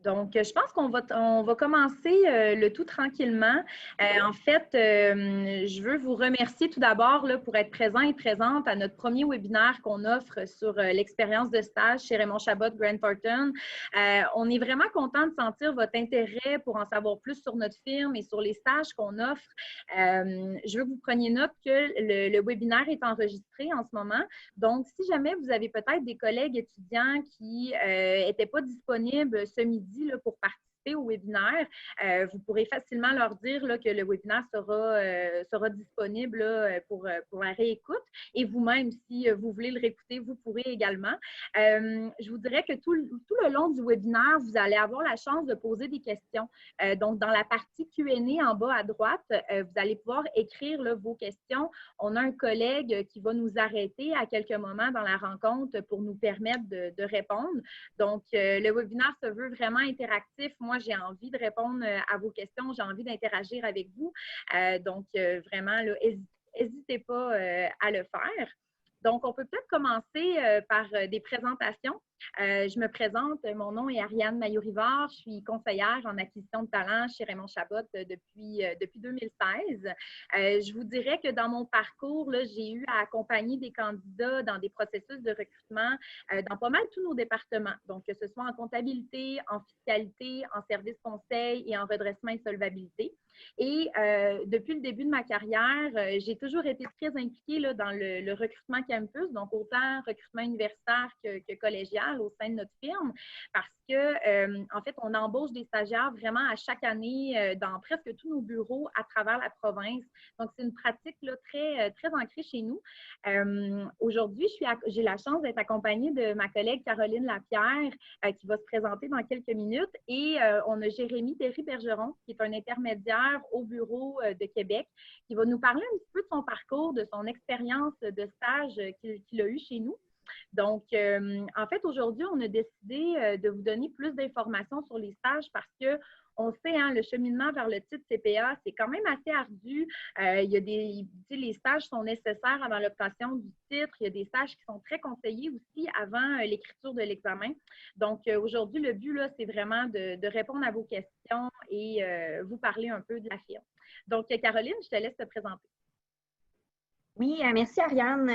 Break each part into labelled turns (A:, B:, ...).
A: Donc, je pense on va commencer le tout tranquillement. En fait, je veux vous remercier tout d'abord là, pour être présent et présente à notre premier webinaire qu'on offre sur l'expérience de stage chez Raymond Chabot Grant Thornton. On est vraiment content de sentir votre intérêt pour en savoir plus sur notre firme et sur les stages qu'on offre. Je veux que vous preniez note que le webinaire est enregistré en ce moment. Donc, si jamais vous avez peut-être des collègues étudiants qui n'étaient pas disponibles ce midi là, pour participer au webinaire, vous pourrez facilement leur dire là, que le webinaire sera disponible là, pour la réécoute. Et vous-même, si vous voulez le réécouter, vous pourrez également. Je vous dirais que tout le long du webinaire, vous allez avoir la chance de poser des questions. Donc, dans la partie Q&A en bas à droite, vous allez pouvoir écrire là, vos questions. On a un collègue qui va nous arrêter à quelques moments dans la rencontre pour nous permettre de répondre. Donc, le webinaire se veut vraiment interactif. Moi, j'ai envie de répondre à vos questions. J'ai envie d'interagir avec vous. Donc, vraiment, n'hésitez pas à le faire. Donc, on peut peut-être commencer par des présentations. Je me présente, mon nom est Ariane Maillot-Rivard, je suis conseillère en acquisition de talent chez Raymond Chabot depuis 2016. Je vous dirais que dans mon parcours, j'ai eu à accompagner des candidats dans des processus de recrutement dans pas mal tous nos départements, donc que ce soit en comptabilité, en fiscalité, en service conseil et en redressement et solvabilité. Et depuis le début de ma carrière, j'ai toujours été très impliquée là, dans le recrutement campus, donc autant recrutement universitaire que collégial au sein de notre firme, parce que, en fait, on embauche des stagiaires vraiment à chaque année dans presque tous nos bureaux à travers la province. Donc, c'est une pratique là, très ancrée chez nous. Aujourd'hui, j'ai la chance d'être accompagnée de ma collègue Caroline Lapierre qui va se présenter dans quelques minutes. Et on a Jérémy Derry-Bergeron, qui est un intermédiaire au bureau de Québec, qui va nous parler un petit peu de son parcours, de son expérience de stage qu'il a eu chez nous. Donc, en fait, aujourd'hui, on a décidé de vous donner plus d'informations sur les stages parce que on sait, hein, le cheminement vers le titre CPA, c'est quand même assez ardu. Il y a les stages sont nécessaires avant l'obtention du titre. Il y a des stages qui sont très conseillés aussi avant l'écriture de l'examen. Donc, aujourd'hui, le but, là, c'est vraiment de répondre à vos questions et vous parler un peu de la firme. Donc, Caroline, je te laisse te présenter.
B: Oui, merci Ariane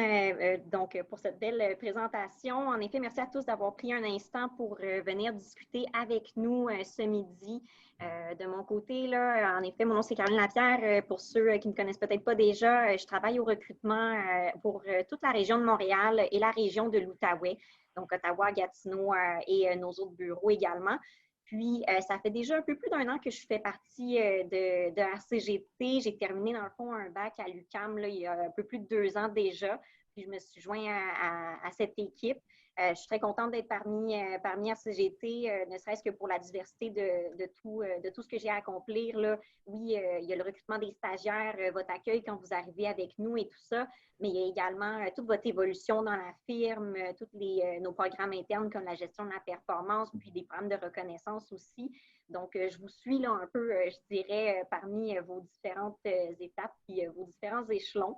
B: donc, pour cette belle présentation. En effet, merci à tous d'avoir pris un instant pour venir discuter avec nous ce midi. De mon côté, là, en effet, mon nom c'est Caroline Lapierre. Pour ceux qui ne me connaissent peut-être pas déjà, je travaille au recrutement pour toute la région de Montréal et la région de l'Outaouais, donc Ottawa, Gatineau et nos autres bureaux également. Puis, ça fait déjà un peu plus d'1 an que je fais partie de RCGT. J'ai terminé, dans le fond, un bac à l'UQAM il y a un peu plus de 2 ans déjà. Puis, je me suis jointe à cette équipe. Je suis très contente d'être parmi RCGT, ne serait-ce que pour la diversité de tout ce que j'ai à accomplir. Là. Oui, il y a le recrutement des stagiaires, votre accueil quand vous arrivez avec nous et tout ça, mais il y a également toute votre évolution dans la firme, tous nos programmes internes comme la gestion de la performance, puis des programmes de reconnaissance aussi. Donc, je vous suis là un peu, je dirais, parmi vos différentes étapes puis vos différents échelons.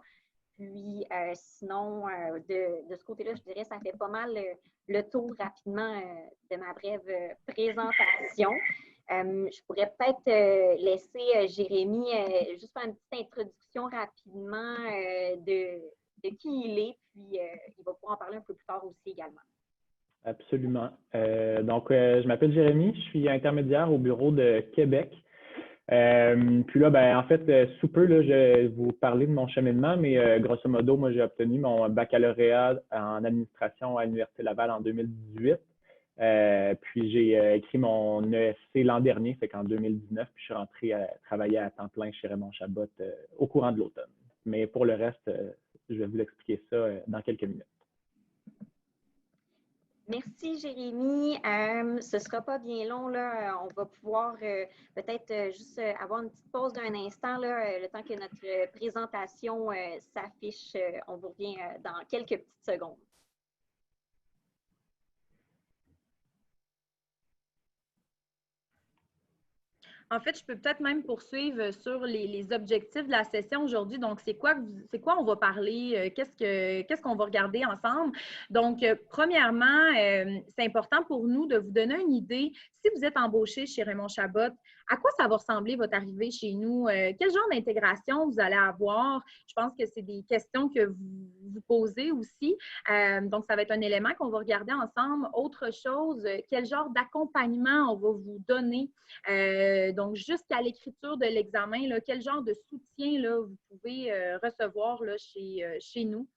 B: Puis, sinon, de ce côté-là, je dirais, ça fait pas mal le tour rapidement de ma brève présentation. Je pourrais peut-être laisser Jérémy juste faire une petite introduction rapidement de qui il est, puis il va pouvoir en parler un peu plus tard aussi également.
C: Absolument. Donc, je m'appelle Jérémy, je suis intermédiaire au bureau de Québec. Puis là, ben, en fait, sous peu, là, je vais vous parler de mon cheminement, mais grosso modo, moi, j'ai obtenu mon baccalauréat en administration à l'Université Laval en 2018. Puis j'ai écrit mon ESC l'an dernier, fait qu'en 2019, puis je suis rentré à travailler à temps plein chez Raymond Chabot au courant de l'automne. Mais pour le reste, je vais vous expliquer ça dans quelques minutes.
B: Merci, Jérémy. Ce ne sera pas bien long. Là. On va pouvoir peut-être juste avoir une petite pause d'un instant, là, le temps que notre présentation s'affiche. On vous revient dans quelques petites secondes.
A: En fait, je peux peut-être même poursuivre sur les objectifs de la session aujourd'hui. Donc, c'est quoi on va parler? Qu'est-ce qu'on va regarder ensemble? Donc, premièrement, c'est important pour nous de vous donner une idée. Si vous êtes embauché chez Raymond Chabot, à quoi ça va ressembler votre arrivée chez nous? Quel genre d'intégration vous allez avoir? Je pense que c'est des questions que vous vous posez aussi. Donc, ça va être un élément qu'on va regarder ensemble. Autre chose, quel genre d'accompagnement on va vous donner? Donc, jusqu'à l'écriture de l'examen, là, quel genre de soutien là, vous pouvez recevoir là, chez nous.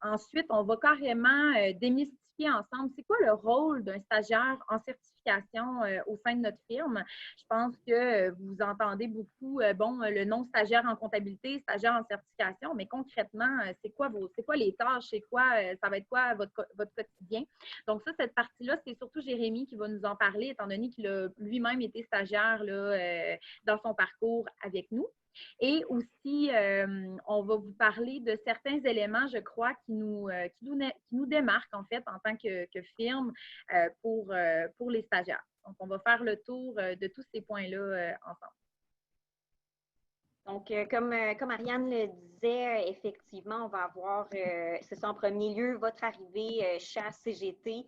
A: Ensuite, on va carrément démystifier ensemble c'est quoi le rôle d'un stagiaire en certification au sein de notre firme. Je pense que vous entendez beaucoup, le nom stagiaire en comptabilité, stagiaire en certification, mais concrètement, c'est quoi les tâches, ça va être quoi votre quotidien. Donc ça, cette partie-là, c'est surtout Jérémy qui va nous en parler, étant donné qu'il a lui-même été stagiaire là, dans son parcours avec nous. Et aussi, on va vous parler de certains éléments, je crois, qui nous démarquent en fait en tant que firme pour les stagiaires. Donc, on va faire le tour de tous ces points-là ensemble.
B: Donc, comme Ariane le disait, effectivement, on va avoir, c'est ça en premier lieu, votre arrivée chez CGT.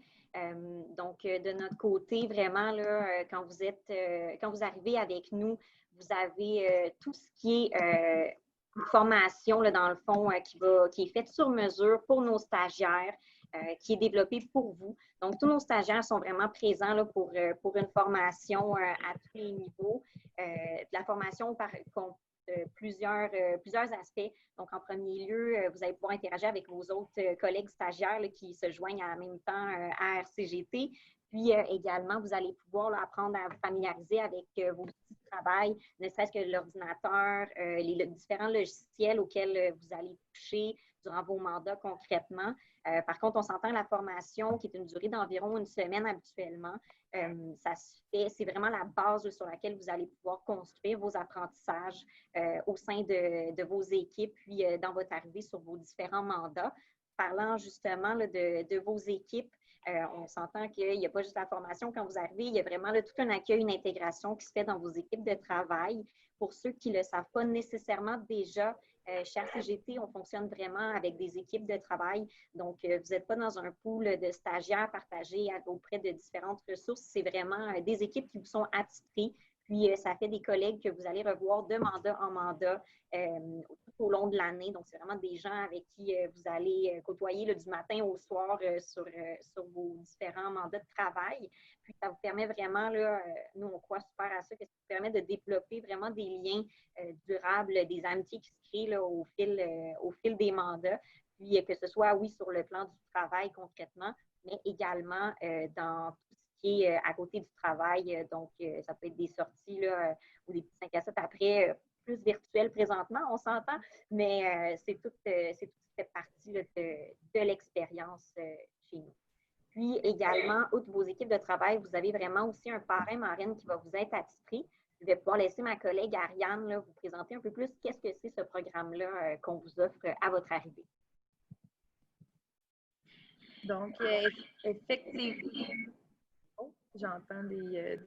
B: Donc, de notre côté, vraiment, là, quand vous arrivez avec nous, vous avez tout ce qui est une formation, là, dans le fond, qui est faite sur mesure pour nos stagiaires, qui est développée pour vous. Donc, tous nos stagiaires sont vraiment présents là, pour une formation à tous les niveaux. De la formation plusieurs aspects. Donc, en premier lieu, vous allez pouvoir interagir avec vos autres collègues stagiaires là, qui se joignent en même temps à RCGT. Puis également, vous allez pouvoir là, apprendre à vous familiariser avec vos outils de travail, ne serait-ce que l'ordinateur, les différents logiciels auxquels vous allez toucher durant vos mandats concrètement. Par contre, on s'entend la formation qui est une durée d'environ une semaine habituellement. C'est vraiment la base sur laquelle vous allez pouvoir construire vos apprentissages au sein de vos équipes, puis dans votre arrivée sur vos différents mandats. Parlant justement là, de vos équipes, on s'entend qu'il n'y a pas juste la formation quand vous arrivez, il y a vraiment là, tout un accueil, une intégration qui se fait dans vos équipes de travail. Pour ceux qui ne le savent pas nécessairement déjà, chez RCGT, on fonctionne vraiment avec des équipes de travail. Donc, vous n'êtes pas dans un pool de stagiaires partagés auprès de différentes ressources. C'est vraiment des équipes qui vous sont attitrées. Puis, ça fait des collègues que vous allez revoir de mandat en mandat tout au long de l'année. Donc, c'est vraiment des gens avec qui vous allez côtoyer là, du matin au soir sur vos différents mandats de travail. Puis, ça vous permet vraiment, là, nous, on croit super à ça, que ça vous permet de développer vraiment des liens durables, des amitiés qui se créent là, au fil des mandats. Puis, que ce soit, oui, sur le plan du travail concrètement, mais également dans tout ce qui est à côté du travail. Donc, ça peut être des sorties là, ou des petits 5 à 7 après, plus virtuelles présentement, on s'entend, mais c'est tout ce qui fait partie là, de l'expérience chez nous. Puis également, outre vos équipes de travail, vous avez vraiment aussi un parrain marraine qui va vous être attitré. Je vais pouvoir laisser ma collègue Ariane là, vous présenter un peu plus qu'est-ce que c'est ce programme-là qu'on vous offre à votre arrivée.
A: Donc, effectivement, j'entends des...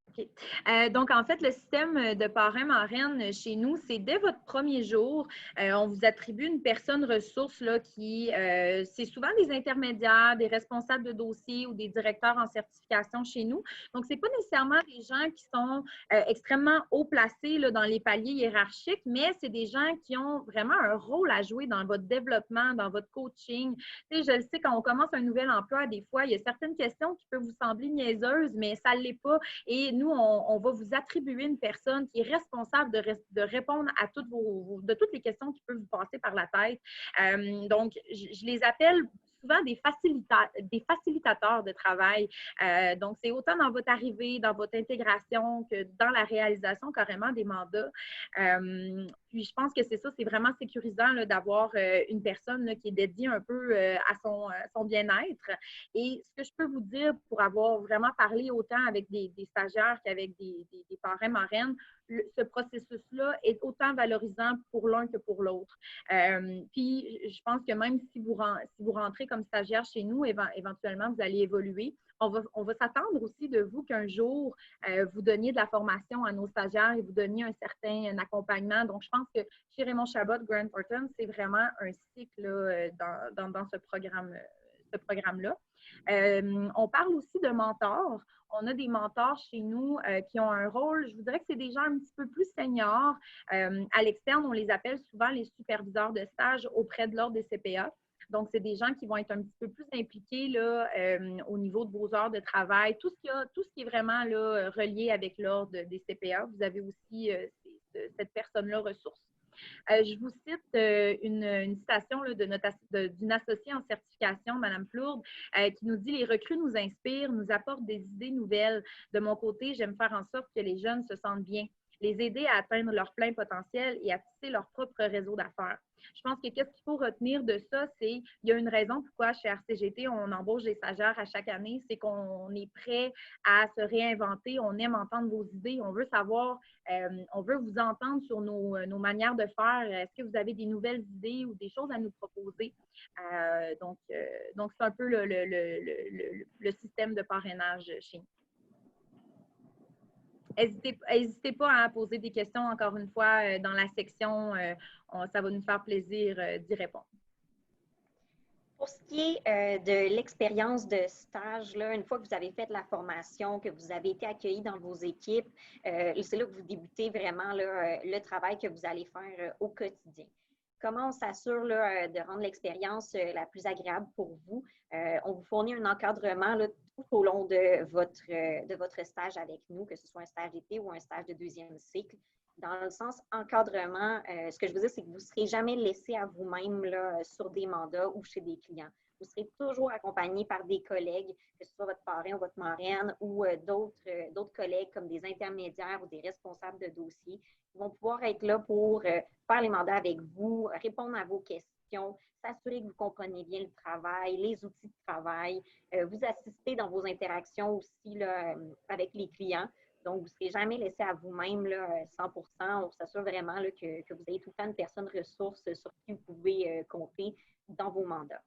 A: OK. Donc, en fait, le système de parrain-marraine chez nous, c'est dès votre premier jour, on vous attribue une personne ressource là, qui, c'est souvent des intermédiaires, des responsables de dossier ou des directeurs en certification chez nous. Donc, ce n'est pas nécessairement des gens qui sont extrêmement haut placés là, dans les paliers hiérarchiques, mais c'est des gens qui ont vraiment un rôle à jouer dans votre développement, dans votre coaching. Tu sais, je le sais, quand on commence un nouvel emploi, des fois, il y a certaines questions qui peuvent vous sembler niaiseuses, mais ça ne l'est pas. Et nous, on va vous attribuer une personne qui est responsable de répondre à toutes les questions qui peuvent vous passer par la tête. Donc, je les appelle souvent des facilitateurs de travail. Donc, c'est autant dans votre arrivée, dans votre intégration que dans la réalisation carrément des mandats. Puis, je pense que c'est ça, c'est vraiment sécurisant là, d'avoir une personne là, qui est dédiée un peu à son bien-être. Et ce que je peux vous dire pour avoir vraiment parlé autant avec des stagiaires qu'avec des parrains marraines, ce processus-là est autant valorisant pour l'un que pour l'autre. Puis, je pense que même si vous rentrez comme stagiaire chez nous, éventuellement, vous allez évoluer. on va s'attendre aussi de vous qu'un jour, vous donniez de la formation à nos stagiaires et vous donniez un certain accompagnement. Donc, je pense que chez Raymond Chabot, Grant Thornton, c'est vraiment un cycle là, dans ce programme-là. On parle aussi de mentors. On a des mentors chez nous qui ont un rôle, je vous dirais que c'est des gens un petit peu plus seniors. À l'externe, on les appelle souvent les superviseurs de stage auprès de l'Ordre des CPA. Donc, c'est des gens qui vont être un petit peu plus impliqués là, au niveau de vos heures de travail, tout ce qui est vraiment là, relié avec l'Ordre des CPA. Vous avez aussi cette personne-là ressource. Je vous cite une citation là, d'une associée en certification, Mme Plourde, qui nous dit « Les recrues nous inspirent, nous apportent des idées nouvelles. De mon côté, j'aime faire en sorte que les jeunes se sentent bien, les aider à atteindre leur plein potentiel et à tisser leur propre réseau d'affaires. » Je pense que qu'est-ce qu'il faut retenir de ça, c'est qu'il y a une raison pourquoi chez RCGT, on embauche des stagiaires à chaque année, c'est qu'on est prêt à se réinventer, on aime entendre vos idées, on veut savoir, on veut vous entendre sur nos manières de faire. Est-ce que vous avez des nouvelles idées ou des choses à nous proposer? Donc, c'est un peu le système de parrainage chez nous. N'hésitez pas à poser des questions, encore une fois, dans la section. Ça va nous faire plaisir d'y répondre.
B: Pour ce qui est de l'expérience de stage, là, une fois que vous avez fait la formation, que vous avez été accueilli dans vos équipes, c'est là que vous débutez vraiment là, le travail que vous allez faire au quotidien. Comment on s'assure de rendre l'expérience la plus agréable pour vous? On vous fournit un encadrement là, tout au long de votre stage avec nous, que ce soit un stage d'été ou un stage de deuxième cycle. Dans le sens encadrement, ce que je veux dire, c'est que vous ne serez jamais laissé à vous-même sur des mandats ou chez des clients. Vous serez toujours accompagné par des collègues, que ce soit votre parrain ou votre marraine ou d'autres collègues comme des intermédiaires ou des responsables de dossiers qui vont pouvoir être là pour faire les mandats avec vous, répondre à vos questions, s'assurer que vous comprenez bien le travail, les outils de travail, vous assister dans vos interactions aussi là, avec les clients. Donc, vous ne serez jamais laissé à vous-même 100%. On s'assure vraiment là, que vous ayez tout le temps une personne ressource sur qui vous pouvez compter dans vos mandats.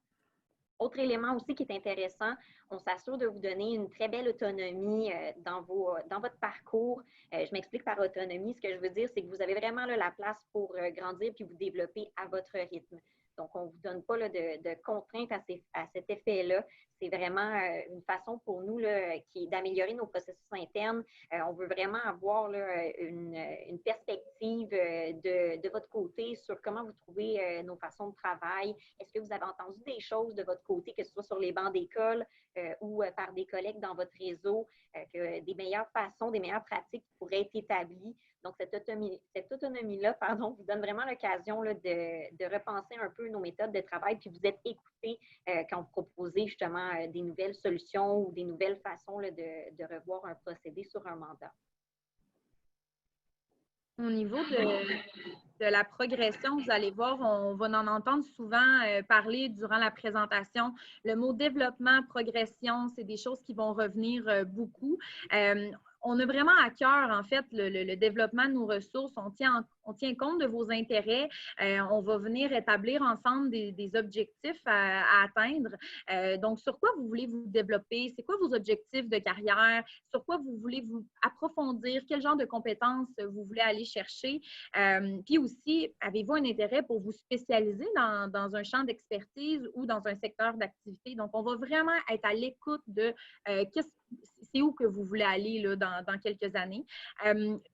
B: Autre élément aussi qui est intéressant, on s'assure de vous donner une très belle autonomie dans votre parcours. Je m'explique par autonomie. Ce que je veux dire, c'est que vous avez vraiment là, la place pour grandir puis vous développer à votre rythme. Donc, on ne vous donne pas là, de contraintes à cet effet-là. C'est vraiment une façon pour nous là, qui est d'améliorer nos processus internes. On veut vraiment avoir là, une perspective de votre côté sur comment vous trouvez nos façons de travail. Est-ce que vous avez entendu des choses de votre côté, que ce soit sur les bancs d'école ou par des collègues dans votre réseau, que des meilleures façons, des meilleures pratiques pourraient être établies? Donc, cette autonomie-là, vous donne vraiment l'occasion de repenser un peu nos méthodes de travail, puis vous êtes écoutés quand vous proposez justement des nouvelles solutions ou des nouvelles façons là, de revoir un procédé sur un mandat.
A: Au niveau de la progression, vous allez voir, on va en entendre souvent parler durant la présentation. Le mot développement, progression, c'est des choses qui vont revenir beaucoup. On a vraiment à cœur, en fait, le développement de nos ressources. On tient compte de vos intérêts. On va venir établir ensemble des objectifs à atteindre. Donc, sur quoi vous voulez vous développer? C'est quoi vos objectifs de carrière? Sur quoi vous voulez vous approfondir? Quel genre de compétences vous voulez aller chercher? Puis aussi, avez-vous un intérêt pour vous spécialiser dans un champ d'expertise ou dans un secteur d'activité? Donc, on va vraiment être à l'écoute de c'est où que vous voulez aller là, dans quelques années.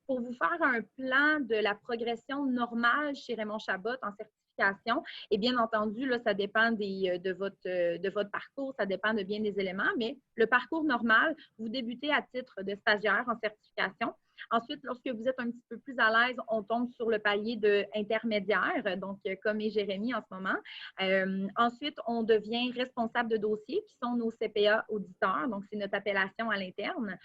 A: Pour vous faire un plan de la progression normale chez Raymond Chabot en certification, et bien entendu, là, ça dépend de votre parcours, ça dépend de bien des éléments, mais le parcours normal, vous débutez à titre de stagiaire en certification. Ensuite, lorsque vous êtes un petit peu plus à l'aise, on tombe sur le palier de intermédiaire, donc comme est Jérémy en ce moment. Ensuite, on devient responsable de dossier, qui sont nos CPA auditeurs, donc c'est notre appellation à l'interne.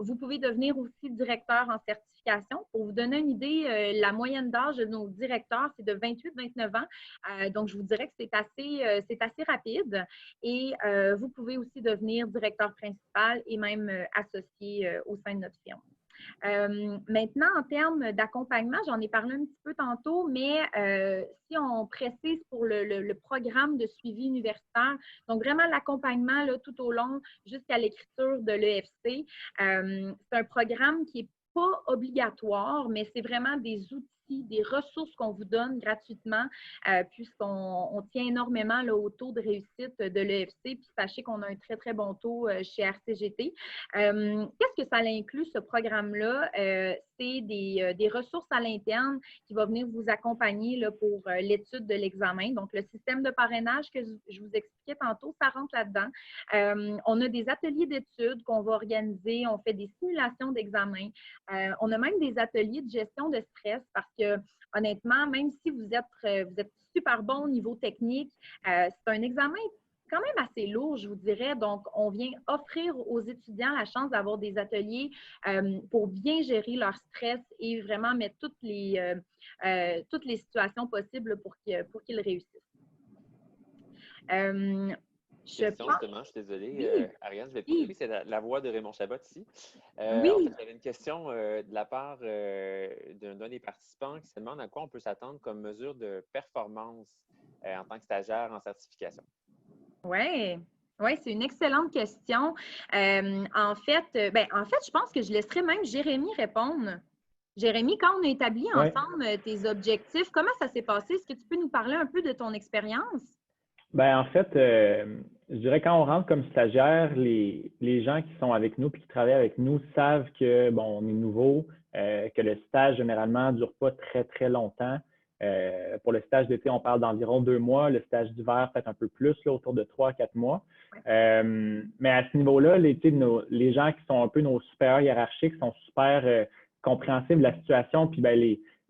A: Vous pouvez devenir aussi directeur en certification. Pour vous donner une idée, la moyenne d'âge de nos directeurs, c'est de 28-29 ans. Donc, je vous dirais que c'est assez rapide. Et vous pouvez aussi devenir directeur principal et même associé au sein de notre firme. Maintenant, en termes d'accompagnement, j'en ai parlé un petit peu tantôt, mais si on précise pour le programme de suivi universitaire, donc vraiment l'accompagnement tout au long jusqu'à l'écriture de l'EFC, c'est un programme qui n'est pas obligatoire, mais c'est vraiment des outils, des ressources qu'on vous donne gratuitement, puisqu'on tient énormément là, au taux de réussite de l'EFC, puis sachez qu'on a un très, très bon taux chez RCGT. Qu'est-ce que ça inclut, ce programme-là? C'est des ressources à l'interne qui vont venir vous accompagner là, pour l'étude de l'examen. Donc, le système de parrainage que je vous expliquais tantôt, ça rentre là-dedans. On a des ateliers d'études qu'on va organiser, on fait des simulations d'examen. On a même des ateliers de gestion de stress parce que, honnêtement, même si vous êtes super bon au niveau technique, c'est un examen quand même assez lourd, je vous dirais. Donc, on vient offrir aux étudiants la chance d'avoir des ateliers pour bien gérer leur stress et vraiment mettre toutes les situations possibles pour qu'ils réussissent.
D: Justement, je suis désolée.
A: Oui.
D: Ariane, je vais te couper. C'est la voix de Raymond Chabot ici.
A: Oui.
D: En fait, j'avais une question de la part d'un des participants qui se demande à quoi on peut s'attendre comme mesure de performance en tant que stagiaire en certification.
A: Oui, c'est une excellente question. En fait, je pense que je laisserai même Jérémy répondre. Jérémy, quand on a établi ensemble tes objectifs, comment ça s'est passé? Est-ce que tu peux nous parler un peu de ton expérience?
C: En fait, je dirais quand on rentre comme stagiaire, les gens qui sont avec nous et qui travaillent avec nous savent que, on est nouveau, que le stage, généralement, ne dure pas très, très longtemps. Pour le stage d'été, on parle d'environ 2 mois. Le stage d'hiver, peut-être un peu plus, là, autour de 3 à 4 mois. Mais à ce niveau-là, les gens qui sont un peu nos supérieurs hiérarchiques sont super compréhensibles de la situation. Puis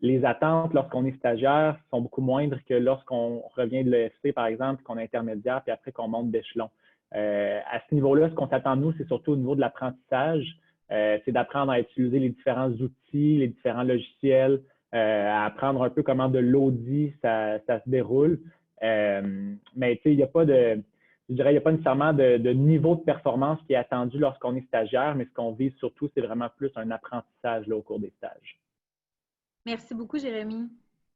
C: les attentes lorsqu'on est stagiaire sont beaucoup moindres que lorsqu'on revient de l'EFC, par exemple, qu'on est intermédiaire, puis après qu'on monte d'échelon. À ce niveau-là, ce qu'on s'attend de nous, c'est surtout au niveau de l'apprentissage. C'est d'apprendre à utiliser les différents outils, les différents logiciels, à apprendre un peu comment de l'audit ça se déroule. Mais il n'y a pas je dirais, il n'y a pas nécessairement de niveau de performance qui est attendu lorsqu'on est stagiaire, mais ce qu'on vise surtout, c'est vraiment plus un apprentissage là, au cours des stages.
A: Merci beaucoup, Jérémy.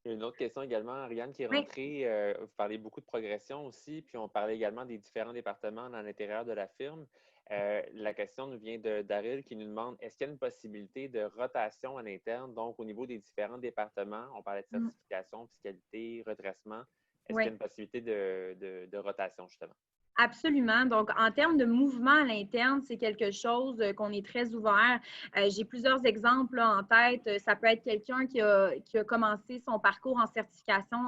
D: Il y a une autre question également, Ariane, qui est rentrée. Vous parlez beaucoup de progression aussi, puis on parlait également des différents départements dans l'intérieur de la firme. La question nous vient de Daryl qui nous demande est-ce qu'il y a une possibilité de rotation à l'interne, donc au niveau des différents départements? On parlait de certification, fiscalité, redressement. Est-ce qu'il y a une possibilité de rotation, justement?
A: Absolument. Donc, en termes de mouvement à l'interne, c'est quelque chose qu'on est très ouvert. J'ai plusieurs exemples là, en tête. Ça peut être quelqu'un qui a commencé son parcours en certification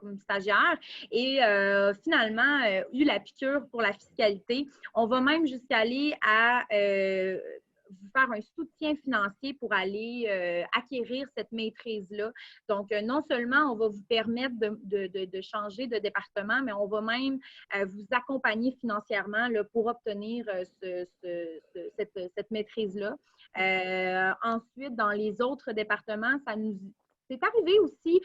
A: comme stagiaire et finalement eu la piqûre pour la fiscalité. On va même jusqu'à aller à vous faire un soutien financier pour aller acquérir cette maîtrise-là. Donc, non seulement on va vous permettre de changer de département, mais on va même vous accompagner financièrement là, pour obtenir cette maîtrise-là. Ensuite, dans les autres départements, c'est arrivé aussi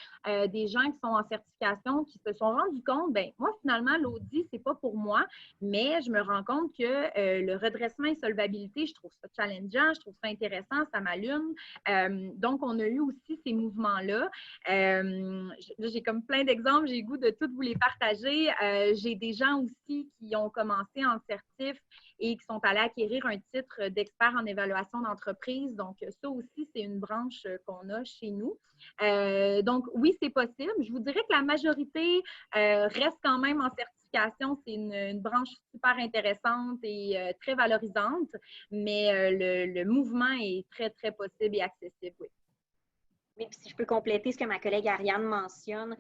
A: des gens qui sont en certification qui se sont rendus compte, moi, finalement, l'audit, c'est pas pour moi, mais je me rends compte que le redressement et solvabilité, je trouve ça challengeant, je trouve ça intéressant, ça m'allume. Donc, on a eu aussi ces mouvements-là. J'ai comme plein d'exemples, j'ai le goût de tous vous les partager. J'ai des gens aussi qui ont commencé en certif et qui sont allés acquérir un titre d'expert en évaluation d'entreprise. Donc, ça aussi, c'est une branche qu'on a chez nous. Donc, oui, c'est possible. Je vous dirais que la majorité reste quand même en certification. C'est une branche super intéressante et très valorisante, mais le mouvement est très, très possible et accessible, oui.
B: Oui, puis si je peux compléter ce que ma collègue Ariane mentionne,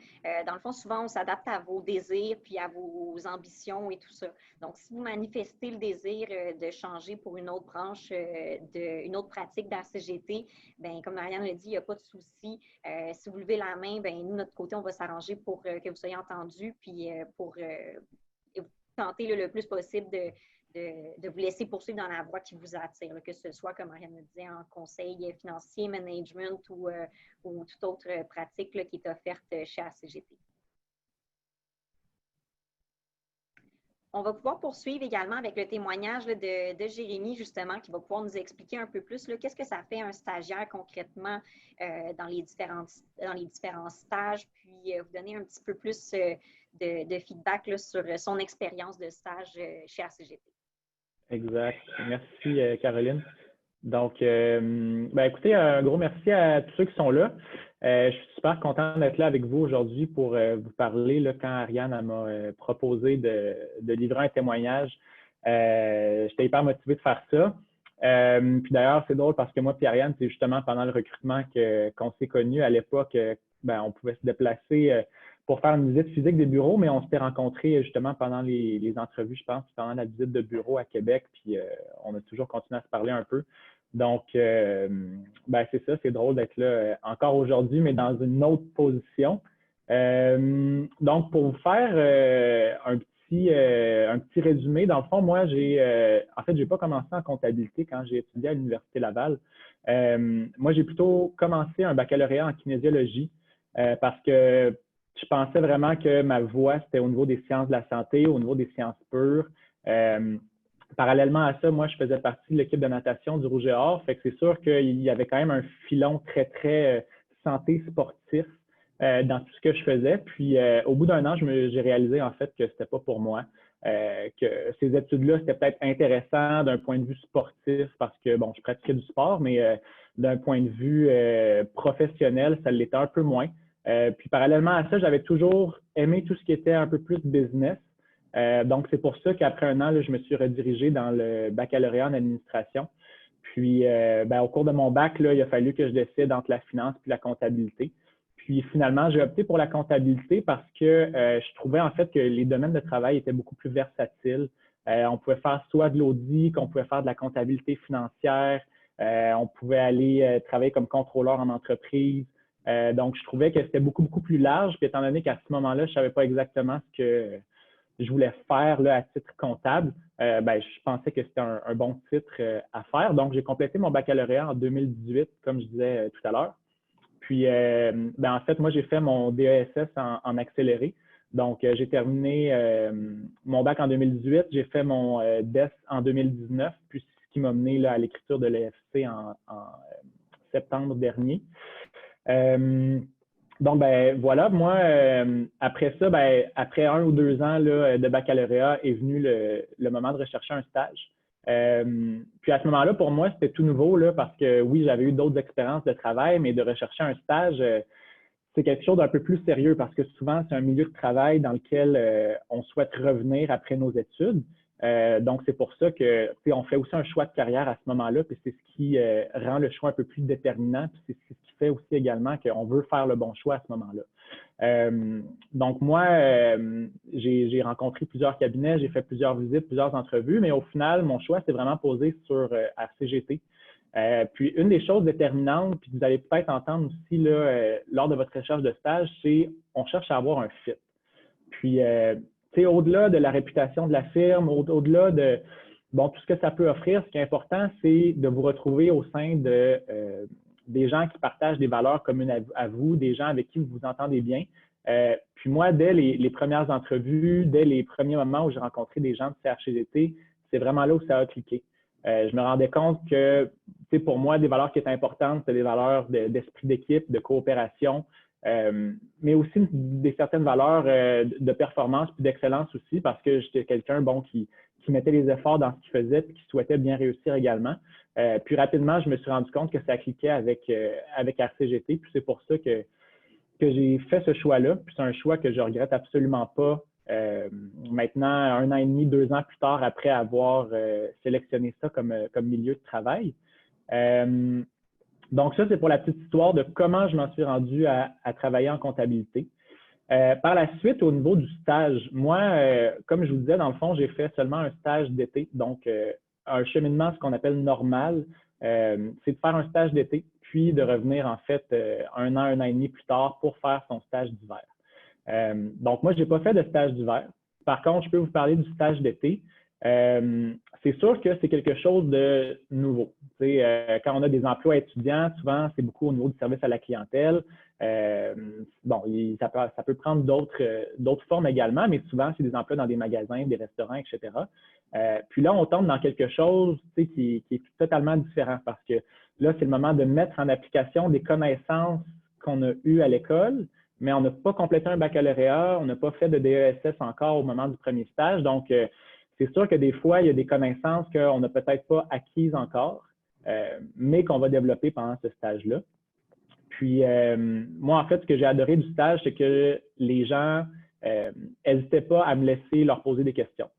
B: dans le fond, souvent, on s'adapte à vos désirs puis à vos ambitions et tout ça. Donc, si vous manifestez le désir de changer pour une autre branche, une autre pratique d'RCGT, bien, comme Ariane l'a dit, il n'y a pas de souci. Si vous levez la main, bien, nous, de notre côté, on va s'arranger pour que vous soyez entendus puis pour tenter le plus possible de vous laisser poursuivre dans la voie qui vous attire, que ce soit, comme Ariane le disait, en conseil financier, management ou toute autre pratique qui est offerte chez RCGT. On va pouvoir poursuivre également avec le témoignage là, de Jérémy, justement, qui va pouvoir nous expliquer un peu plus qu'est-ce que ça fait un stagiaire concrètement dans les différents stages, puis vous donner un petit peu plus de feedback là, sur son expérience de stage chez RCGT.
C: Exact. Merci, Caroline. Donc, écoutez, un gros merci à tous ceux qui sont là. Je suis super content d'être là avec vous aujourd'hui pour vous parler là, quand Ariane m'a proposé de livrer un témoignage. J'étais hyper motivé de faire ça. Puis d'ailleurs, c'est drôle parce que moi et Ariane, c'est justement pendant le recrutement qu'on s'est connus. À l'époque, on pouvait se déplacer pour faire une visite physique des bureaux, mais on s'était rencontrés justement pendant les entrevues, je pense, pendant la visite de bureau à Québec, puis on a toujours continué à se parler un peu. Donc, c'est ça, c'est drôle d'être là encore aujourd'hui, mais dans une autre position. Donc, pour vous faire un petit résumé, dans le fond, moi, en fait, j'ai pas commencé en comptabilité quand j'ai étudié à l'Université Laval. Moi, j'ai plutôt commencé un baccalauréat en kinésiologie parce que je pensais vraiment que ma voie, c'était au niveau des sciences de la santé, au niveau des sciences pures. Parallèlement à ça, moi, je faisais partie de l'équipe de natation du Rouge et Or. Fait que c'est sûr qu'il y avait quand même un filon très, très santé sportif dans tout ce que je faisais. Puis, au bout d'un an, j'ai réalisé, en fait, que c'était pas pour moi. Que ces études-là, c'était peut-être intéressant d'un point de vue sportif parce que, bon, je pratiquais du sport, mais d'un point de vue professionnel, ça l'était un peu moins. Puis, parallèlement à ça, j'avais toujours aimé tout ce qui était un peu plus business. Donc, c'est pour ça qu'après un an, là, je me suis redirigé dans le baccalauréat en administration. Puis, au cours de mon bac, là, il a fallu que je décide entre la finance et la comptabilité. Puis, finalement, j'ai opté pour la comptabilité parce que je trouvais en fait que les domaines de travail étaient beaucoup plus versatiles. On pouvait faire soit de l'audit, qu'on pouvait faire de la comptabilité financière, on pouvait aller travailler comme contrôleur en entreprise. Donc, je trouvais que c'était beaucoup, beaucoup plus large. Puis, étant donné qu'à ce moment-là, je ne savais pas exactement ce que je voulais faire là, à titre comptable, je pensais que c'était un bon titre à faire. Donc, j'ai complété mon baccalauréat en 2018, comme je disais tout à l'heure. Puis, en fait, moi, j'ai fait mon DESS en accéléré. Donc, j'ai terminé mon bac en 2018, j'ai fait mon DES en 2019, puis ce qui m'a mené là, à l'écriture de l'EFC en septembre dernier. Donc, voilà, moi, après ça, après 1 ou 2 ans là, de baccalauréat est venu le moment de rechercher un stage. Puis à ce moment-là, pour moi, c'était tout nouveau là, parce que oui, j'avais eu d'autres expériences de travail, mais de rechercher un stage, c'est quelque chose d'un peu plus sérieux parce que souvent, c'est un milieu de travail dans lequel on souhaite revenir après nos études. Donc, c'est pour ça qu'on fait aussi un choix de carrière à ce moment-là, puis c'est ce qui rend le choix un peu plus déterminant, puis c'est ce qui fait aussi également qu'on veut faire le bon choix à ce moment-là. Donc, moi, j'ai rencontré plusieurs cabinets, j'ai fait plusieurs visites, plusieurs entrevues, mais au final, mon choix s'est vraiment posé sur RCGT. Puis, une des choses déterminantes, puis vous allez peut-être entendre aussi là, lors de votre recherche de stage, c'est on cherche à avoir un fit. Puis, au-delà de la réputation de la firme, au-delà de tout ce que ça peut offrir, ce qui est important, c'est de vous retrouver au sein de des gens qui partagent des valeurs communes à vous, des gens avec qui vous vous entendez bien. Puis moi, dès les premières entrevues, dès les premiers moments où j'ai rencontré des gens de CRCGT, c'est vraiment là où ça a cliqué. Je me rendais compte que, pour moi, des valeurs qui étaient importantes, c'est des valeurs d'esprit d'équipe, de coopération, mais aussi des certaines valeurs de performance puis d'excellence aussi, parce que j'étais quelqu'un qui mettait les efforts dans ce qu'il faisait et qui souhaitait bien réussir également. Puis rapidement, je me suis rendu compte que ça cliquait avec RCGT, puis c'est pour ça que j'ai fait ce choix-là. Puis c'est un choix que je regrette absolument pas. Maintenant, 1 an et demi, 2 ans plus tard, après avoir sélectionné ça comme milieu de travail. Donc ça, c'est pour la petite histoire de comment je m'en suis rendu à travailler en comptabilité. Par la suite, au niveau du stage, moi, comme je vous disais, dans le fond, j'ai fait seulement un stage d'été, donc un cheminement, ce qu'on appelle normal, c'est de faire un stage d'été, puis de revenir en fait 1 an et demi plus tard pour faire son stage d'hiver. Donc moi, je n'ai pas fait de stage d'hiver. Par contre, je peux vous parler du stage d'été. C'est sûr que c'est quelque chose de nouveau. Quand on a des emplois étudiants, souvent, c'est beaucoup au niveau du service à la clientèle. Bon, ça peut prendre d'autres formes également, mais souvent, c'est des emplois dans des magasins, des restaurants, etc. Puis là, on tombe dans quelque chose qui est totalement différent parce que là, c'est le moment de mettre en application des connaissances qu'on a eues à l'école, mais on n'a pas complété un baccalauréat, on n'a pas fait de DESS encore au moment du premier stage. Donc, c'est sûr que des fois, il y a des connaissances qu'on n'a peut-être pas acquises encore, mais qu'on va développer pendant ce stage-là. Puis, moi, en fait, ce que j'ai adoré du stage, c'est que les gens n'hésitaient pas à me laisser leur poser des questions.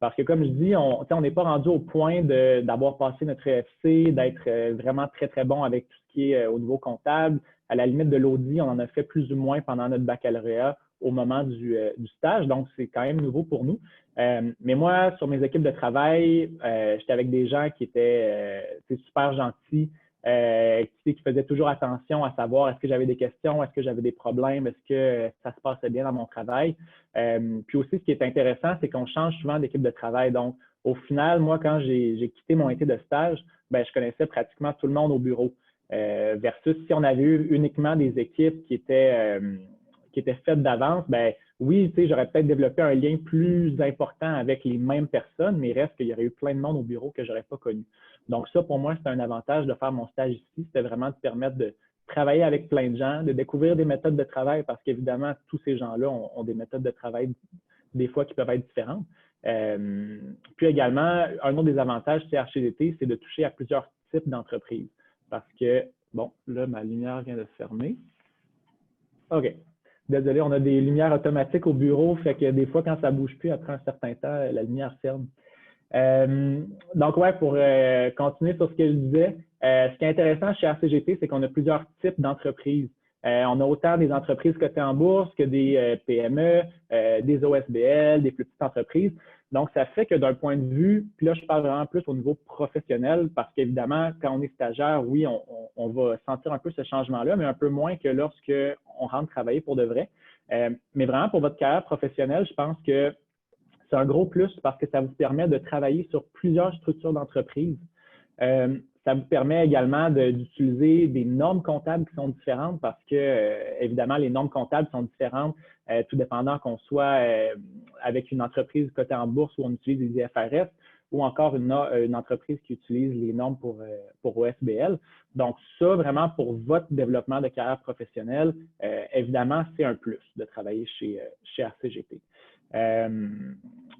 C: Parce que, comme je dis, on n'est pas rendu au point d'avoir passé notre EFC, d'être vraiment très, très bon avec tout ce qui est au niveau comptable. À la limite de l'audit, on en a fait plus ou moins pendant notre baccalauréat au moment du stage. Donc, c'est quand même nouveau pour nous. Mais moi, sur mes équipes de travail, j'étais avec des gens qui étaient super gentils, qui faisaient toujours attention à savoir est-ce que j'avais des questions, est-ce que j'avais des problèmes, est-ce que ça se passait bien dans mon travail. Puis aussi, ce qui est intéressant, c'est qu'on change souvent d'équipe de travail. Donc, au final, moi, quand j'ai quitté mon été de stage, je connaissais pratiquement tout le monde au bureau. Versus si on avait eu uniquement des équipes qui étaient faites d'avance, oui, j'aurais peut-être développé un lien plus important avec les mêmes personnes, mais il reste qu'il y aurait eu plein de monde au bureau que je n'aurais pas connu. Donc ça, pour moi, c'est un avantage de faire mon stage ici. C'était vraiment de permettre de travailler avec plein de gens, de découvrir des méthodes de travail parce qu'évidemment, tous ces gens-là ont des méthodes de travail des fois qui peuvent être différentes. Puis également, un autre des avantages CRCGT, c'est de toucher à plusieurs types d'entreprises. Parce que, bon, là, ma lumière vient de se fermer. OK. Désolé, on a des lumières automatiques au bureau, fait que des fois, quand ça ne bouge plus, après un certain temps, la lumière ferme. Donc, ouais, pour continuer sur ce que je disais, ce qui est intéressant chez RCGT, c'est qu'on a plusieurs types d'entreprises. On a autant des entreprises cotées en bourse que des PME, des OSBL, des plus petites entreprises. Donc, ça fait que d'un point de vue, puis là, je parle vraiment plus au niveau professionnel parce qu'évidemment, quand on est stagiaire, oui, on va sentir un peu ce changement-là, mais un peu moins que lorsqu'on rentre travailler pour de vrai. Mais vraiment, pour votre carrière professionnelle, je pense que c'est un gros plus parce que ça vous permet de travailler sur plusieurs structures d'entreprise. Ça vous permet également d'utiliser des normes comptables qui sont différentes parce que, évidemment, les normes comptables sont différentes, tout dépendant qu'on soit avec une entreprise cotée en bourse où on utilise les IFRS ou encore une entreprise qui utilise les normes pour OSBL. Donc, ça, vraiment, pour votre développement de carrière professionnelle, évidemment, c'est un plus de travailler chez RCGT.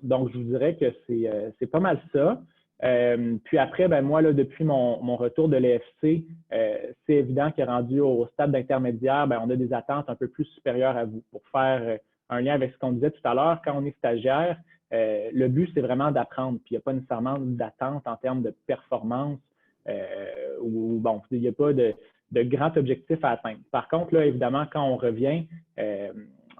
C: Donc, je vous dirais que c'est pas mal ça. Puis après, moi, là, depuis mon retour de l'EFC, c'est évident que rendu au stade d'intermédiaire, on a des attentes un peu plus supérieures à vous. Pour faire un lien avec ce qu'on disait tout à l'heure, quand on est stagiaire, le but, c'est vraiment d'apprendre. Puis il n'y a pas nécessairement d'attente en termes de performance ou bon, il n'y a pas de grand objectif à atteindre. Par contre, là, évidemment, quand on revient,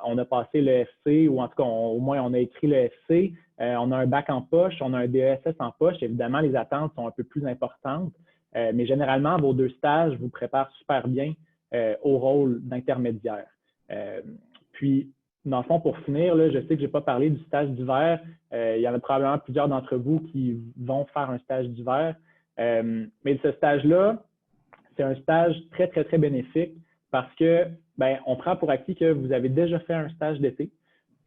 C: on a passé l'EFC, ou en tout cas, au moins, on a écrit l'EFC, on a un bac en poche, on a un DESS en poche. Évidemment, les attentes sont un peu plus importantes, mais généralement, vos 2 stages vous préparent super bien au rôle d'intermédiaire. Puis, dans le fond, pour finir, là, je sais que je n'ai pas parlé du stage d'hiver. Il y en a probablement plusieurs d'entre vous qui vont faire un stage d'hiver. Mais ce stage-là, c'est un stage très, très, très bénéfique parce que on prend pour acquis que vous avez déjà fait un stage d'été,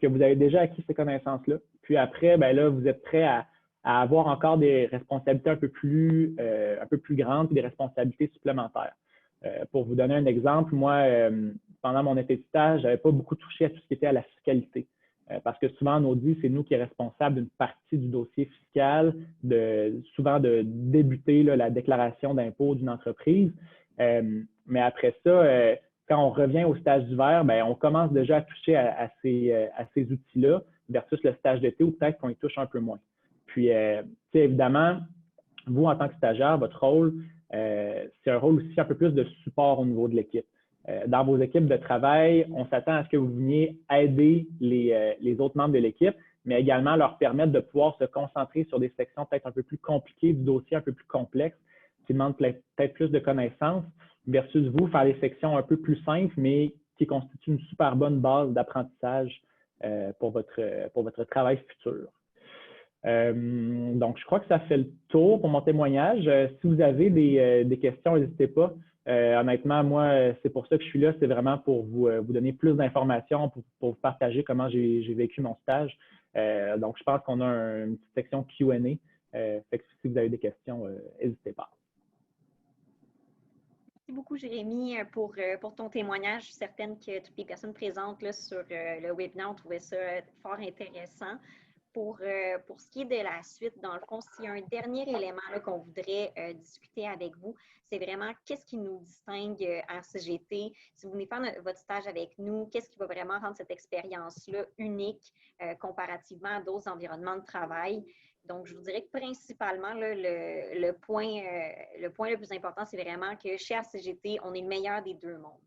C: que vous avez déjà acquis ces connaissances-là. Puis après, là, vous êtes prêt à avoir encore des responsabilités un peu plus grandes et des responsabilités supplémentaires. Pour vous donner un exemple, moi, pendant mon été de stage, je n'avais pas beaucoup touché à tout ce qui était à la fiscalité. Parce que souvent, en audit, c'est nous qui sommes responsables d'une partie du dossier fiscal, souvent de débuter la déclaration d'impôt d'une entreprise. Mais après ça, quand on revient au stage d'hiver, on commence déjà à toucher à ces outils-là versus le stage d'été où peut-être qu'on y touche un peu moins. Puis, évidemment, vous, en tant que stagiaire, votre rôle, c'est un rôle aussi un peu plus de support au niveau de l'équipe. Dans vos équipes de travail, on s'attend à ce que vous veniez aider les autres membres de l'équipe, mais également leur permettre de pouvoir se concentrer sur des sections peut-être un peu plus compliquées du dossier, un peu plus complexes, qui demandent peut-être plus de connaissances, versus vous, faire des sections un peu plus simples, mais qui constituent une super bonne base d'apprentissage pour votre travail futur. Donc, je crois que ça fait le tour pour mon témoignage. Si vous avez des questions, n'hésitez pas. Honnêtement, moi, c'est pour ça que je suis là. C'est vraiment pour vous donner plus d'informations, pour vous partager comment j'ai vécu mon stage. Donc, je pense qu'on a une petite section Q&A. Fait que si vous avez des questions, n'hésitez pas.
B: Merci beaucoup, Jérémy, pour ton témoignage. Je suis certaine que toutes les personnes présentes là, sur le webinaire ont trouvé ça fort intéressant. Pour ce qui est de la suite, dans le fond, s'il y a un dernier élément qu'on voudrait discuter avec vous, c'est vraiment qu'est-ce qui nous distingue en CGT. Si vous venez faire votre stage avec nous, qu'est-ce qui va vraiment rendre cette expérience-là unique comparativement à d'autres environnements de travail? Donc, je vous dirais que principalement, là, le point le plus important, c'est vraiment que chez ACGT, on est le meilleur des deux mondes.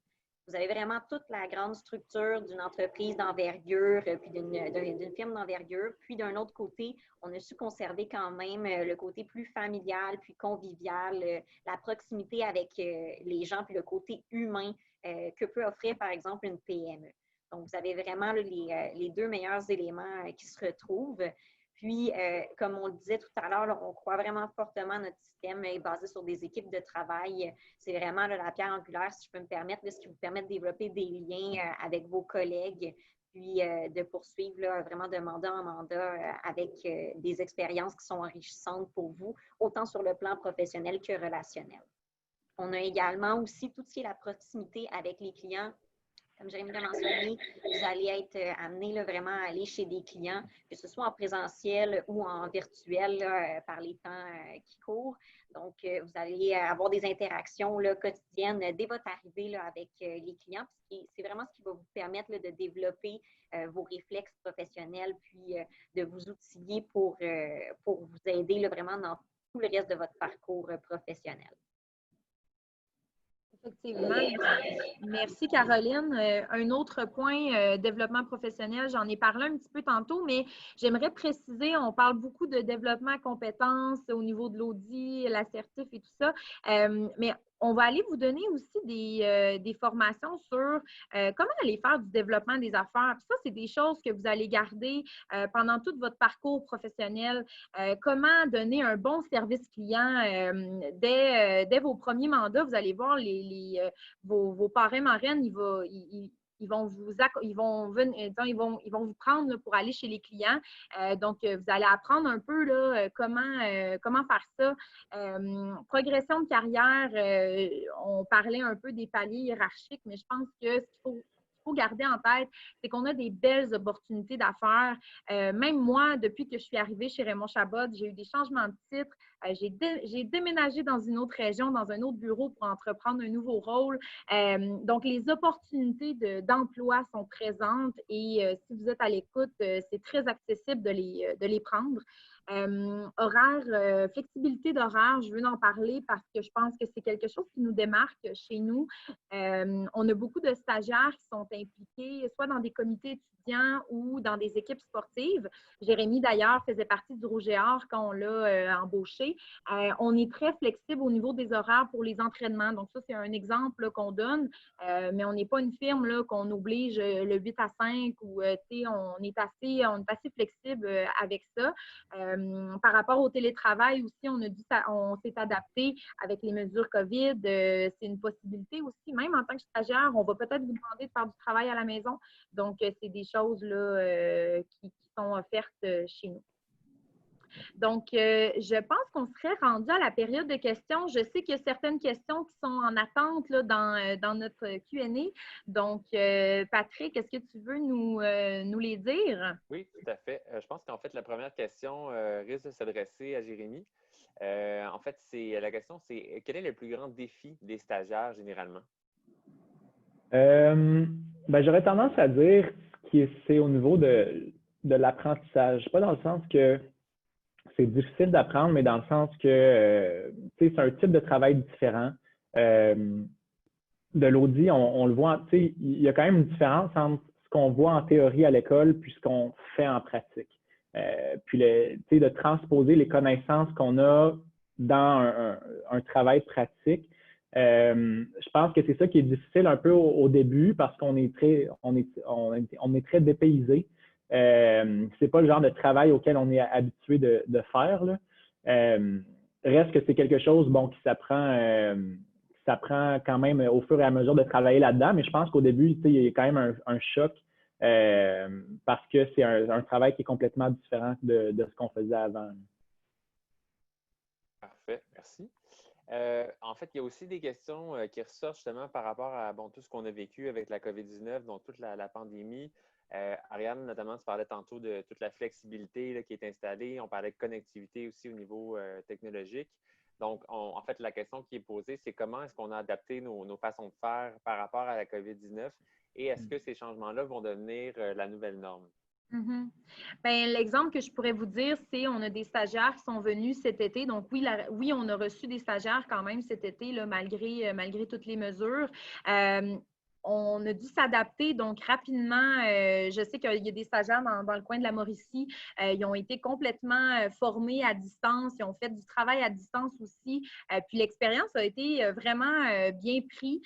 B: Vous avez vraiment toute la grande structure d'une entreprise d'envergure, puis d'une firme d'envergure. Puis d'un autre côté, on a su conserver quand même le côté plus familial, puis convivial, la proximité avec les gens, puis le côté humain que peut offrir, par exemple, une PME. Donc, vous avez vraiment les deux meilleurs éléments qui se retrouvent. Puis, comme on le disait tout à l'heure, on croit vraiment fortement notre système est basé sur des équipes de travail. C'est vraiment là, la pierre angulaire, si je peux me permettre, ce qui vous permet de développer des liens avec vos collègues, puis de poursuivre là, vraiment de mandat en mandat avec des expériences qui sont enrichissantes pour vous, autant sur le plan professionnel que relationnel. On a également aussi tout ce qui est la proximité avec les clients. Comme Jérémy l'a mentionné, vous allez être amené là, vraiment à aller chez des clients, que ce soit en présentiel ou en virtuel là, par les temps qui courent. Donc, vous allez avoir des interactions là, quotidiennes dès votre arrivée là, avec les clients. C'est vraiment ce qui va vous permettre là, de développer vos réflexes professionnels, puis de vous outiller pour vous aider là, vraiment dans tout le reste de votre parcours professionnel.
A: Effectivement. Merci, Caroline. Un autre point, développement professionnel, j'en ai parlé un petit peu tantôt, mais j'aimerais préciser, on parle beaucoup de développement compétences au niveau de l'audit, l'assertif et tout ça, mais on va aller vous donner aussi des formations sur comment aller faire du développement des affaires. Puis ça, c'est des choses que vous allez garder pendant tout votre parcours professionnel. Comment donner un bon service client dès vos premiers mandats. Vous allez voir vos parrains marraines, ils vont vous prendre là, pour aller chez les clients. Donc, vous allez apprendre un peu là, comment faire ça. Progression de carrière, on parlait un peu des paliers hiérarchiques, mais je pense que ce qu'il faut garder en tête, c'est qu'on a des belles opportunités d'affaires. Même moi, depuis que je suis arrivée chez Raymond Chabot, j'ai eu des changements de titre. J'ai déménagé dans une autre région, dans un autre bureau pour entreprendre un nouveau rôle. Donc, les opportunités d'emploi sont présentes et si vous êtes à l'écoute, c'est très accessible de les prendre. Flexibilité d'horaire, je veux en parler parce que je pense que c'est quelque chose qui nous démarque chez nous. On a beaucoup de stagiaires qui sont impliqués soit dans des comités étudiants ou dans des équipes sportives. Jérémy, d'ailleurs, faisait partie du Rouge et Or quand on l'a embauché. On est très flexible au niveau des horaires pour les entraînements. Donc, ça, c'est un exemple qu'on donne, mais on n'est pas une firme là, qu'on oblige le 8 à 5 ou on est assez flexible avec ça. Par rapport au télétravail aussi, on s'est adapté avec les mesures COVID. C'est une possibilité aussi. Même en tant que stagiaire, on va peut-être vous demander de faire du travail à la maison. Donc, c'est des choses là, qui sont offertes chez nous. Donc, je pense qu'on serait rendu à la période de questions. Je sais qu'il y a certaines questions qui sont en attente là, dans notre Q&A. Donc, Patrick, est-ce que tu veux nous les dire?
D: Oui, tout à fait. Je pense qu'en fait, la première question risque de s'adresser à Jérémy. En fait, la question, c'est quel est le plus grand défi des stagiaires généralement?
C: J'aurais tendance à dire que c'est au niveau de l'apprentissage. Pas dans le sens que c'est difficile d'apprendre, mais dans le sens que c'est un type de travail différent. De l'audit, on le voit, il y a quand même une différence entre ce qu'on voit en théorie à l'école puis ce qu'on fait en pratique. Puis de transposer les connaissances qu'on a dans un travail pratique. Je pense que c'est ça qui est difficile un peu au début parce qu'on est très dépaysé. c'est pas le genre de travail auquel on est habitué de faire, là. Reste que c'est quelque chose, bon, qui s'apprend quand même au fur et à mesure de travailler là-dedans, mais je pense qu'au début, il y a quand même un choc parce que c'est un travail qui est complètement différent de ce qu'on faisait avant.
D: Parfait, merci. En fait, il y a aussi des questions qui ressortent justement par rapport à tout ce qu'on a vécu avec la COVID-19, donc toute la pandémie. Ariane, notamment, tu parlais tantôt de toute la flexibilité là, qui est installée. On parlait de connectivité aussi au niveau technologique. Donc, en fait, la question qui est posée, c'est comment est-ce qu'on a adapté nos façons de faire par rapport à la COVID-19 et est-ce que ces changements-là vont devenir la nouvelle norme?
A: Mm-hmm. Bien, l'exemple que je pourrais vous dire, c'est on a des stagiaires qui sont venus cet été. Donc, oui, on a reçu des stagiaires quand même cet été, là, malgré toutes les mesures. On a dû s'adapter donc rapidement. Je sais qu'il y a des stagiaires dans le coin de la Mauricie. Ils ont été complètement formés à distance. Ils ont fait du travail à distance aussi. Puis l'expérience a été vraiment bien prise.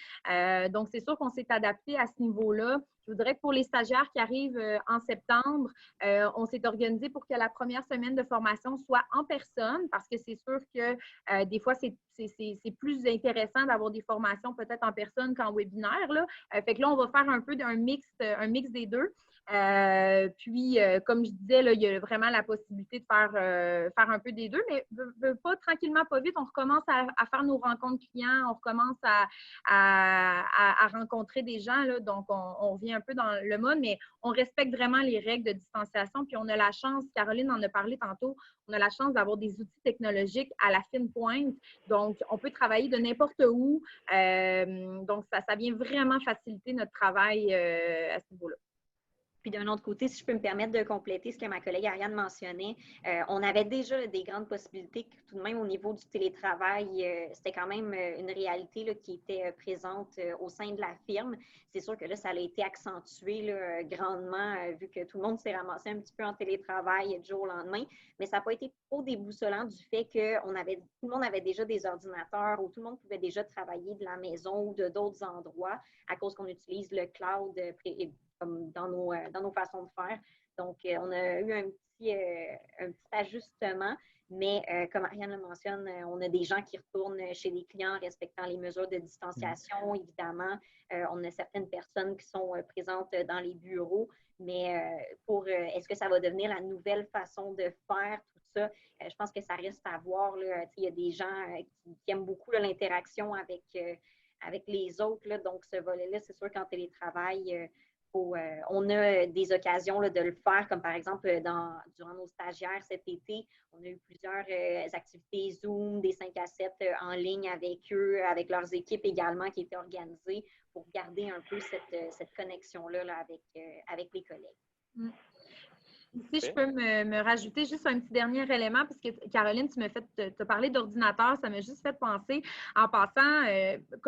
A: Donc, c'est sûr qu'on s'est adapté à ce niveau-là. Je voudrais que pour les stagiaires qui arrivent en septembre, on s'est organisé pour que la première semaine de formation soit en personne parce que c'est sûr que des fois, c'est plus intéressant d'avoir des formations peut-être en personne qu'en webinaire, là. Fait que là, on va faire un peu un mix des deux. Puis, comme je disais, là, il y a vraiment la possibilité de faire un peu des deux, mais pas tranquillement, pas vite. On recommence à faire nos rencontres clients, on recommence à rencontrer des gens, là, donc on revient un peu dans le mode, mais on respecte vraiment les règles de distanciation. Puis, on a la chance, Caroline en a parlé tantôt, on a la chance d'avoir des outils technologiques à la fine pointe. Donc, on peut travailler de n'importe où. Donc, ça vient vraiment faciliter notre travail à ce niveau-là.
B: Puis d'un autre côté, si je peux me permettre de compléter ce que ma collègue Ariane mentionnait, on avait déjà des grandes possibilités, tout de même au niveau du télétravail, c'était quand même une réalité là, qui était présente au sein de la firme. C'est sûr que là, ça a été accentué là, grandement vu que tout le monde s'est ramassé un petit peu en télétravail du jour au lendemain, mais ça n'a pas été trop déboussolant du fait que tout le monde avait déjà des ordinateurs ou tout le monde pouvait déjà travailler de la maison ou de d'autres endroits à cause qu'on utilise le cloud comme dans nos façons de faire. Donc, on a eu un petit ajustement, mais comme Ariane le mentionne, on a des gens qui retournent chez les clients en respectant les mesures de distanciation, évidemment. On a certaines personnes qui sont présentes dans les bureaux, mais est-ce que ça va devenir la nouvelle façon de faire tout ça? Je pense que ça reste à voir. Là. Il y a des gens qui aiment beaucoup là, l'interaction avec les autres. Là. Donc, ce volet-là, c'est sûr qu'en télétravail, on a des occasions là, de le faire, comme par exemple durant nos stagiaires cet été, on a eu plusieurs activités Zoom, des 5 à 7 en ligne avec eux, avec leurs équipes également qui étaient organisées pour garder un peu cette connexion-là là, avec les collègues.
A: Si je peux me rajouter juste un petit dernier élément, parce que Caroline, tu m'as fait te parler d'ordinateur, ça m'a juste fait penser. En passant,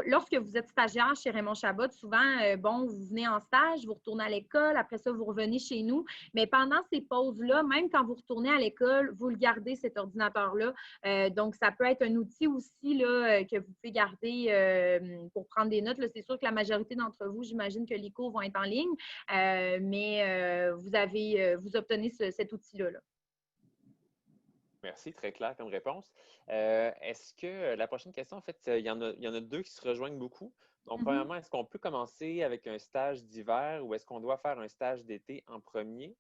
A: lorsque vous êtes stagiaire chez Raymond Chabot, souvent, vous venez en stage, vous retournez à l'école, après ça, vous revenez chez nous. Mais pendant ces pauses-là, même quand vous retournez à l'école, vous le gardez, cet ordinateur-là. Donc, ça peut être un outil aussi là, que vous pouvez garder pour prendre des notes. C'est sûr que la majorité d'entre vous, j'imagine que les cours vont être en ligne, mais vous obtenez cet outil-là. Là.
D: Merci, très clair comme réponse. Est-ce que la prochaine question, en fait, il y en a deux qui se rejoignent beaucoup. Donc, premièrement, est-ce qu'on peut commencer avec un stage d'hiver ou est-ce qu'on doit faire un stage d'été en premier?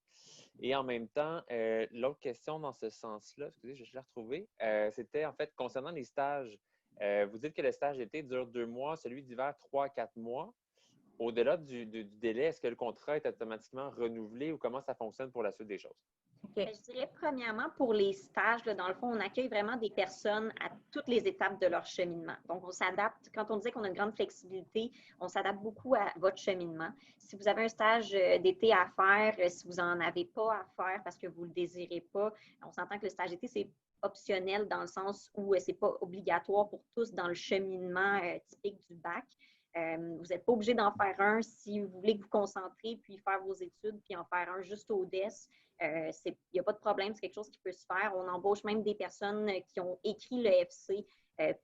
D: Et en même temps, l'autre question dans ce sens-là, excusez, je vais la retrouver, c'était en fait concernant les stages. Vous dites que le stage d'été dure 2 mois, celui d'hiver 3 à 4 mois. Au-delà du délai, est-ce que le contrat est automatiquement renouvelé ou comment ça fonctionne pour la suite des choses?
B: Okay. Je dirais premièrement pour les stages, là, dans le fond, on accueille vraiment des personnes à toutes les étapes de leur cheminement. Donc, on s'adapte. Quand on disait qu'on a une grande flexibilité, on s'adapte beaucoup à votre cheminement. Si vous avez un stage d'été à faire, si vous n'en avez pas à faire parce que vous ne le désirez pas, on s'entend que le stage d'été, c'est optionnel dans le sens où ce n'est pas obligatoire pour tous dans le cheminement typique du bac. Vous n'êtes pas obligé d'en faire un si vous voulez vous concentrer puis faire vos études puis en faire un juste au DES. Il n'y a pas de problème, c'est quelque chose qui peut se faire. On embauche même des personnes qui ont écrit le FC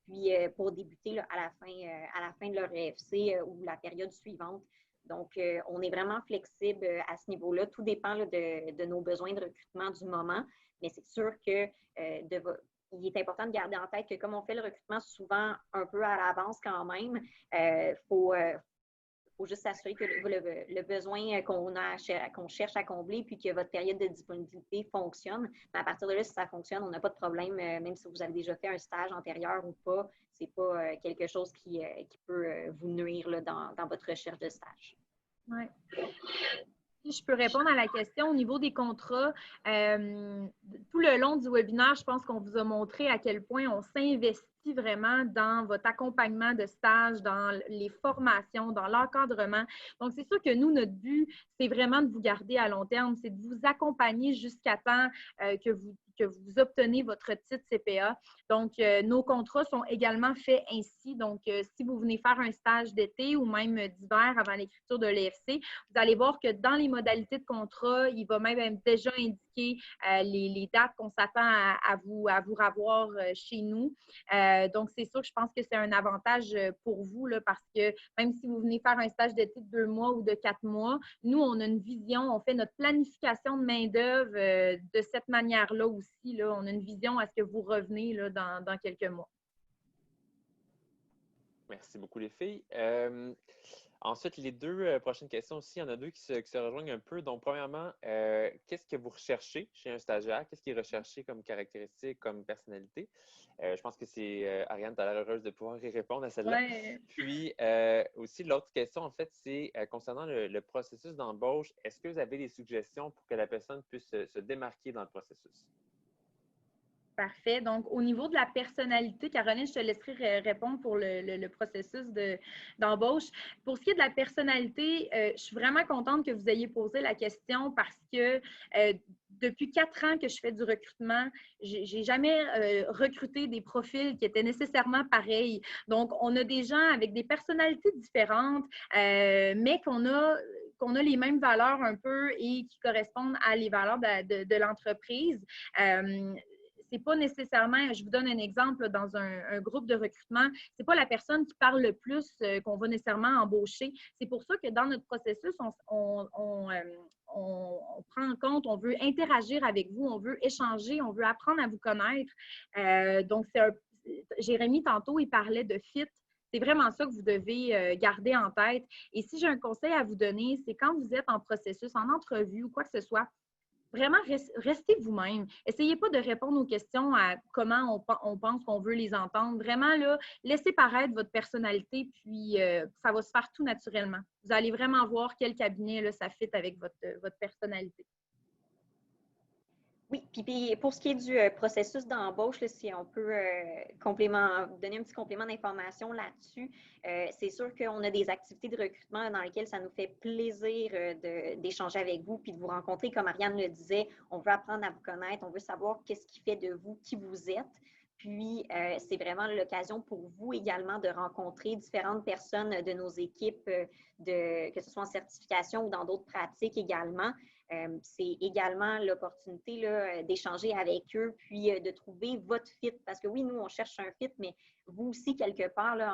B: puis pour débuter là, à la fin de leur EFC ou la période suivante. Donc, on est vraiment flexible à ce niveau-là. Tout dépend là, de nos besoins de recrutement du moment, mais c'est sûr que il est important de garder en tête que comme on fait le recrutement souvent un peu à l'avance quand même, faut juste s'assurer que le besoin qu'on cherche à combler puis que votre période de disponibilité fonctionne. Mais à partir de là, si ça fonctionne, on n'a pas de problème, même si vous avez déjà fait un stage antérieur ou pas. Ce n'est pas quelque chose qui peut vous nuire là, dans votre recherche de stage.
A: Oui. Si je peux répondre à la question au niveau des contrats, tout le long du webinaire, je pense qu'on vous a montré à quel point on s'investit vraiment dans votre accompagnement de stage, dans les formations, dans l'encadrement. Donc, c'est sûr que nous, notre but, c'est vraiment de vous garder à long terme, c'est de vous accompagner jusqu'à temps que vous obtenez votre titre CPA. Donc, nos contrats sont également faits ainsi. Donc, si vous venez faire un stage d'été ou même d'hiver avant l'écriture de l'EFC, vous allez voir que dans les modalités de contrat, il va même déjà indiquer les dates qu'on s'attend à vous revoir chez nous. Donc, c'est sûr que je pense que c'est un avantage pour vous là, parce que même si vous venez faire un stage d'été de 2 mois ou de 4 mois, nous, on a une vision, on fait notre planification de main-d'œuvre de cette manière-là aussi. Là, on a une vision à ce que vous revenez là, dans quelques mois.
D: Merci beaucoup, les filles. Ensuite, les deux prochaines questions aussi, il y en a deux qui se rejoignent un peu. Donc, premièrement, qu'est-ce que vous recherchez chez un stagiaire? Qu'est-ce qui est recherché comme caractéristique, comme personnalité? Je pense que c'est Ariane, tu as l'air heureuse de pouvoir y répondre à celle-là.
A: Ouais.
D: Puis, aussi, l'autre question, en fait, c'est concernant le processus d'embauche. Est-ce que vous avez des suggestions pour que la personne puisse se démarquer dans le processus?
A: Parfait. Donc, au niveau de la personnalité, Caroline, je te laisserai répondre pour le processus d'embauche. Pour ce qui est de la personnalité, je suis vraiment contente que vous ayez posé la question parce que depuis 4 ans que je fais du recrutement, j'ai jamais recruté des profils qui étaient nécessairement pareils. Donc, on a des gens avec des personnalités différentes, mais qu'on a les mêmes valeurs un peu et qui correspondent à les valeurs de l'entreprise. C'est pas nécessairement, je vous donne un exemple, dans un groupe de recrutement, c'est pas la personne qui parle le plus qu'on va nécessairement embaucher. C'est pour ça que dans notre processus, on prend en compte, on veut interagir avec vous, on veut échanger, on veut apprendre à vous connaître. Donc, Jérémy, tantôt, il parlait de fit. C'est vraiment ça que vous devez garder en tête. Et si j'ai un conseil à vous donner, c'est quand vous êtes en processus, en entrevue ou quoi que ce soit, vraiment, restez vous-même. Essayez pas de répondre aux questions à comment on pense qu'on veut les entendre. Vraiment, là, laissez paraître votre personnalité, puis ça va se faire tout naturellement. Vous allez vraiment voir quel cabinet, là, ça fit avec votre personnalité.
B: Oui, puis pour ce qui est du processus d'embauche, là, si on peut donner un petit complément d'information là-dessus, c'est sûr qu'on a des activités de recrutement dans lesquelles ça nous fait plaisir d'échanger avec vous puis de vous rencontrer. Comme Ariane le disait, on veut apprendre à vous connaître, on veut savoir qu'est-ce qui fait de vous qui vous êtes. Puis, c'est vraiment l'occasion pour vous également de rencontrer différentes personnes de nos équipes, que ce soit en certification ou dans d'autres pratiques également. C'est également l'opportunité d'échanger avec eux, puis de trouver votre fit. Parce que oui, nous, on cherche un fit, mais vous aussi, quelque part, là,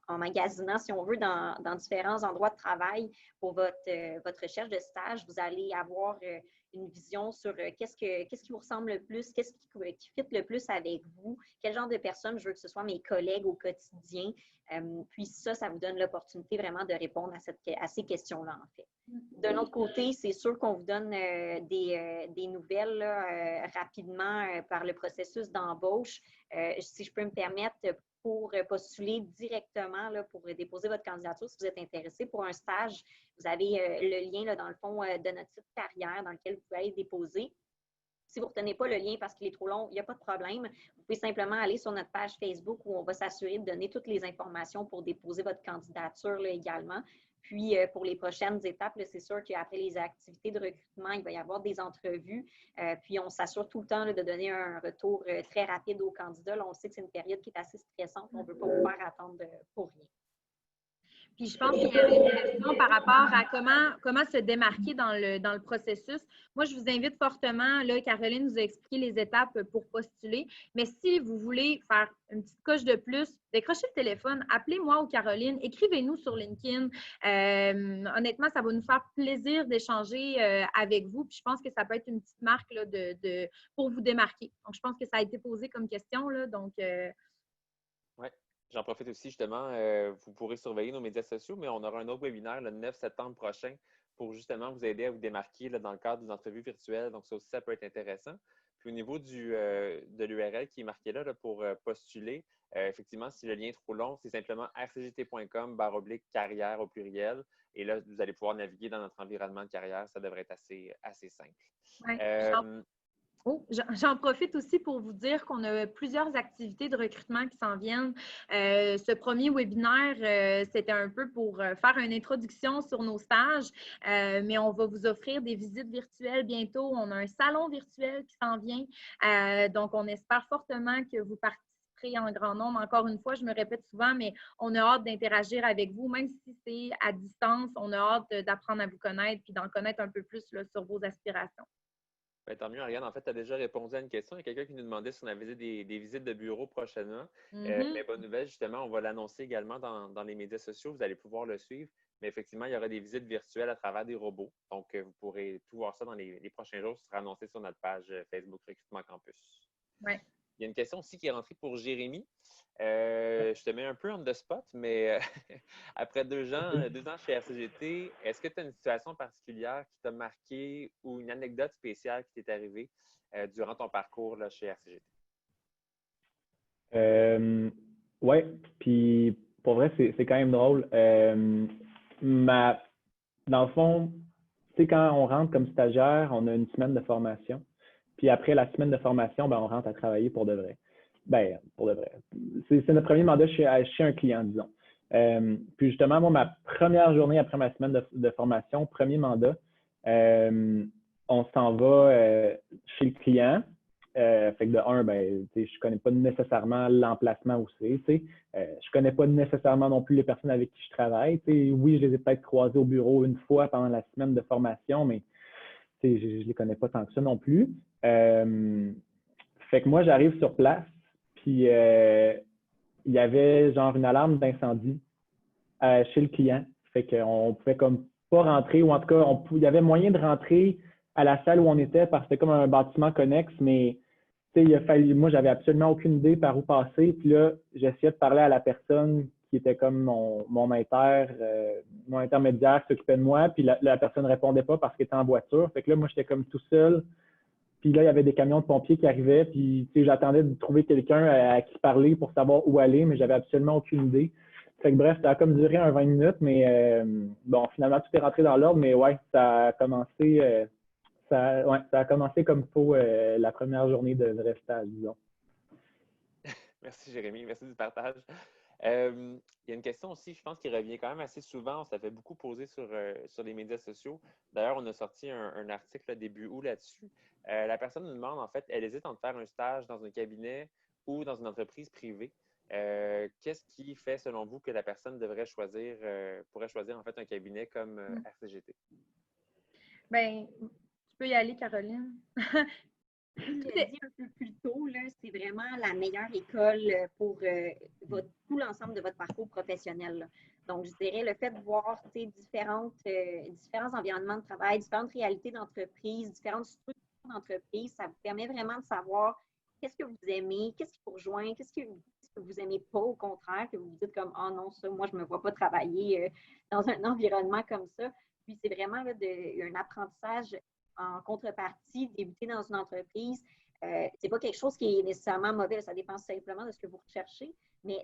B: en magasinant, si on veut, dans différents endroits de travail pour votre recherche de stage, vous allez avoir une vision sur qu'est-ce qui vous ressemble le plus, qu'est-ce qui fit le plus avec vous, quel genre de personnes je veux que ce soit mes collègues au quotidien. Puis ça vous donne l'opportunité vraiment de répondre à ces questions-là, en fait. D'un autre côté, c'est sûr qu'on vous donne des nouvelles là, rapidement par le processus d'embauche. Si je peux me permettre, pour postuler directement, là, pour déposer votre candidature, si vous êtes intéressé pour un stage, vous avez le lien, là, dans le fond, de notre site carrière dans lequel vous pouvez aller déposer. Si vous ne retenez pas le lien parce qu'il est trop long, il n'y a pas de problème. Vous pouvez simplement aller sur notre page Facebook où on va s'assurer de donner toutes les informations pour déposer votre candidature là, également. Puis, pour les prochaines étapes, c'est sûr qu'après les activités de recrutement, il va y avoir des entrevues. Puis, on s'assure tout le temps là, de donner un retour très rapide aux candidats. Là, on sait que c'est une période qui est assez stressante. On ne veut pas vous faire attendre pour rien.
A: Puis je pense qu'il y avait une question par rapport à comment se démarquer dans le processus. Moi, je vous invite fortement, là, Caroline nous a expliqué les étapes pour postuler, mais si vous voulez faire une petite coche de plus, décrochez le téléphone, appelez-moi ou Caroline, écrivez-nous sur LinkedIn. Honnêtement, ça va nous faire plaisir d'échanger avec vous. Puis je pense que ça peut être une petite marque là, pour vous démarquer. Donc, je pense que ça a été posé comme question. Là, donc,
D: Oui, j'en profite aussi justement. Vous pourrez surveiller nos médias sociaux, mais on aura un autre webinaire le 9 septembre prochain pour justement vous aider à vous démarquer là, dans le cadre d'une entrevue virtuelle. Donc, ça aussi, ça peut être intéressant. Puis au niveau de l'URL qui est marqué là, pour postuler, effectivement, si le lien est trop long, c'est simplement rcgt.com/carrière au pluriel. Et là, vous allez pouvoir naviguer dans notre environnement de carrière. Ça devrait être assez simple.
A: ouais. J'en profite aussi pour vous dire qu'on a plusieurs activités de recrutement qui s'en viennent. Ce premier webinaire, c'était un peu pour faire une introduction sur nos stages, mais on va vous offrir des visites virtuelles bientôt. On a un salon virtuel qui s'en vient. Donc, on espère fortement que vous participerez en grand nombre. Encore une fois, je me répète souvent, mais on a hâte d'interagir avec vous, même si c'est à distance. On a hâte d'apprendre à vous connaître puis d'en connaître un peu plus là, sur vos aspirations.
D: Ben, tant mieux, Ariane. En fait, tu as déjà répondu à une question. Il y a quelqu'un qui nous demandait si on avait des visites de bureau prochainement. Mais bonne nouvelle, justement, on va l'annoncer également dans les médias sociaux. Vous allez pouvoir le suivre. Mais effectivement, il y aura des visites virtuelles à travers des robots. Donc, vous pourrez tout voir ça dans les prochains jours. Ce sera annoncé sur notre page Facebook Recrutement Campus.
A: Ouais.
D: Il y a une question aussi qui est rentrée pour Jérémy. Je te mets un peu on the spot, mais après 2 ans chez RCGT, est-ce que tu as une situation particulière qui t'a marqué ou une anecdote spéciale qui t'est arrivée durant ton parcours là, chez RCGT?
C: Oui, puis pour vrai, c'est quand même drôle. Dans le fond, tu sais, quand on rentre comme stagiaire, on a une semaine de formation. Puis après la semaine de formation, ben, on rentre à travailler pour de vrai. Ben, pour de vrai. C'est notre premier mandat chez un client, disons. Puis justement, moi, ma première journée après ma semaine de formation, premier mandat, on s'en va chez le client. Fait que de un, ben, je connais pas nécessairement l'emplacement où c'est. Je connais pas nécessairement non plus les personnes avec qui je travaille. Oui, je les ai peut-être croisées au bureau une fois pendant la semaine de formation, mais je les connais pas tant que ça non plus. Fait que moi, j'arrive sur place, puis il y avait genre une alarme d'incendie chez le client. Fait qu'on pouvait comme pas rentrer, ou en tout cas, il y avait moyen de rentrer à la salle où on était parce que c'était comme un bâtiment connexe, mais moi, j'avais absolument aucune idée par où passer. Puis là, j'essayais de parler à la personne qui était comme mon intermédiaire qui s'occupait de moi. Puis la personne ne répondait pas parce qu'elle était en voiture. Fait que là, moi, j'étais comme tout seul. Puis là, il y avait des camions de pompiers qui arrivaient. Puis j'attendais de trouver quelqu'un à qui parler pour savoir où aller, mais j'avais absolument aucune idée. Fait que bref, ça a comme duré un 20 minutes, mais bon, finalement, tout est rentré dans l'ordre. Mais ouais, ça a commencé. Ça a commencé comme il faut la première journée de vrai stage, disons.
D: Merci, Jérémy. Merci du partage. Il y a une question aussi, je pense, qui revient quand même assez souvent. On s'est fait beaucoup poser sur les médias sociaux. D'ailleurs, on a sorti un article là, début août là-dessus. La personne nous demande, en fait, elle hésite entre faire un stage dans un cabinet ou dans une entreprise privée. Qu'est-ce qui fait, selon vous, que la personne pourrait choisir en fait un cabinet comme RCGT?
A: Bien, tu peux y aller, Caroline.
B: Comme je l'ai dit un peu plus tôt, c'est vraiment la meilleure école pour tout l'ensemble de votre parcours professionnel. Là. Donc, je dirais le fait de voir différents environnements de travail, différentes réalités d'entreprise, différentes structures d'entreprise, ça vous permet vraiment de savoir qu'est-ce que vous aimez, qu'est-ce qui vous rejoint, qu'est-ce que vous n'aimez pas, au contraire, que vous vous dites comme « Ah non, ça, moi, je ne me vois pas travailler dans un environnement comme ça. » Puis, c'est vraiment un apprentissage en contrepartie, débuter dans une entreprise, c'est pas quelque chose qui est nécessairement mauvais, ça dépend simplement de ce que vous recherchez, mais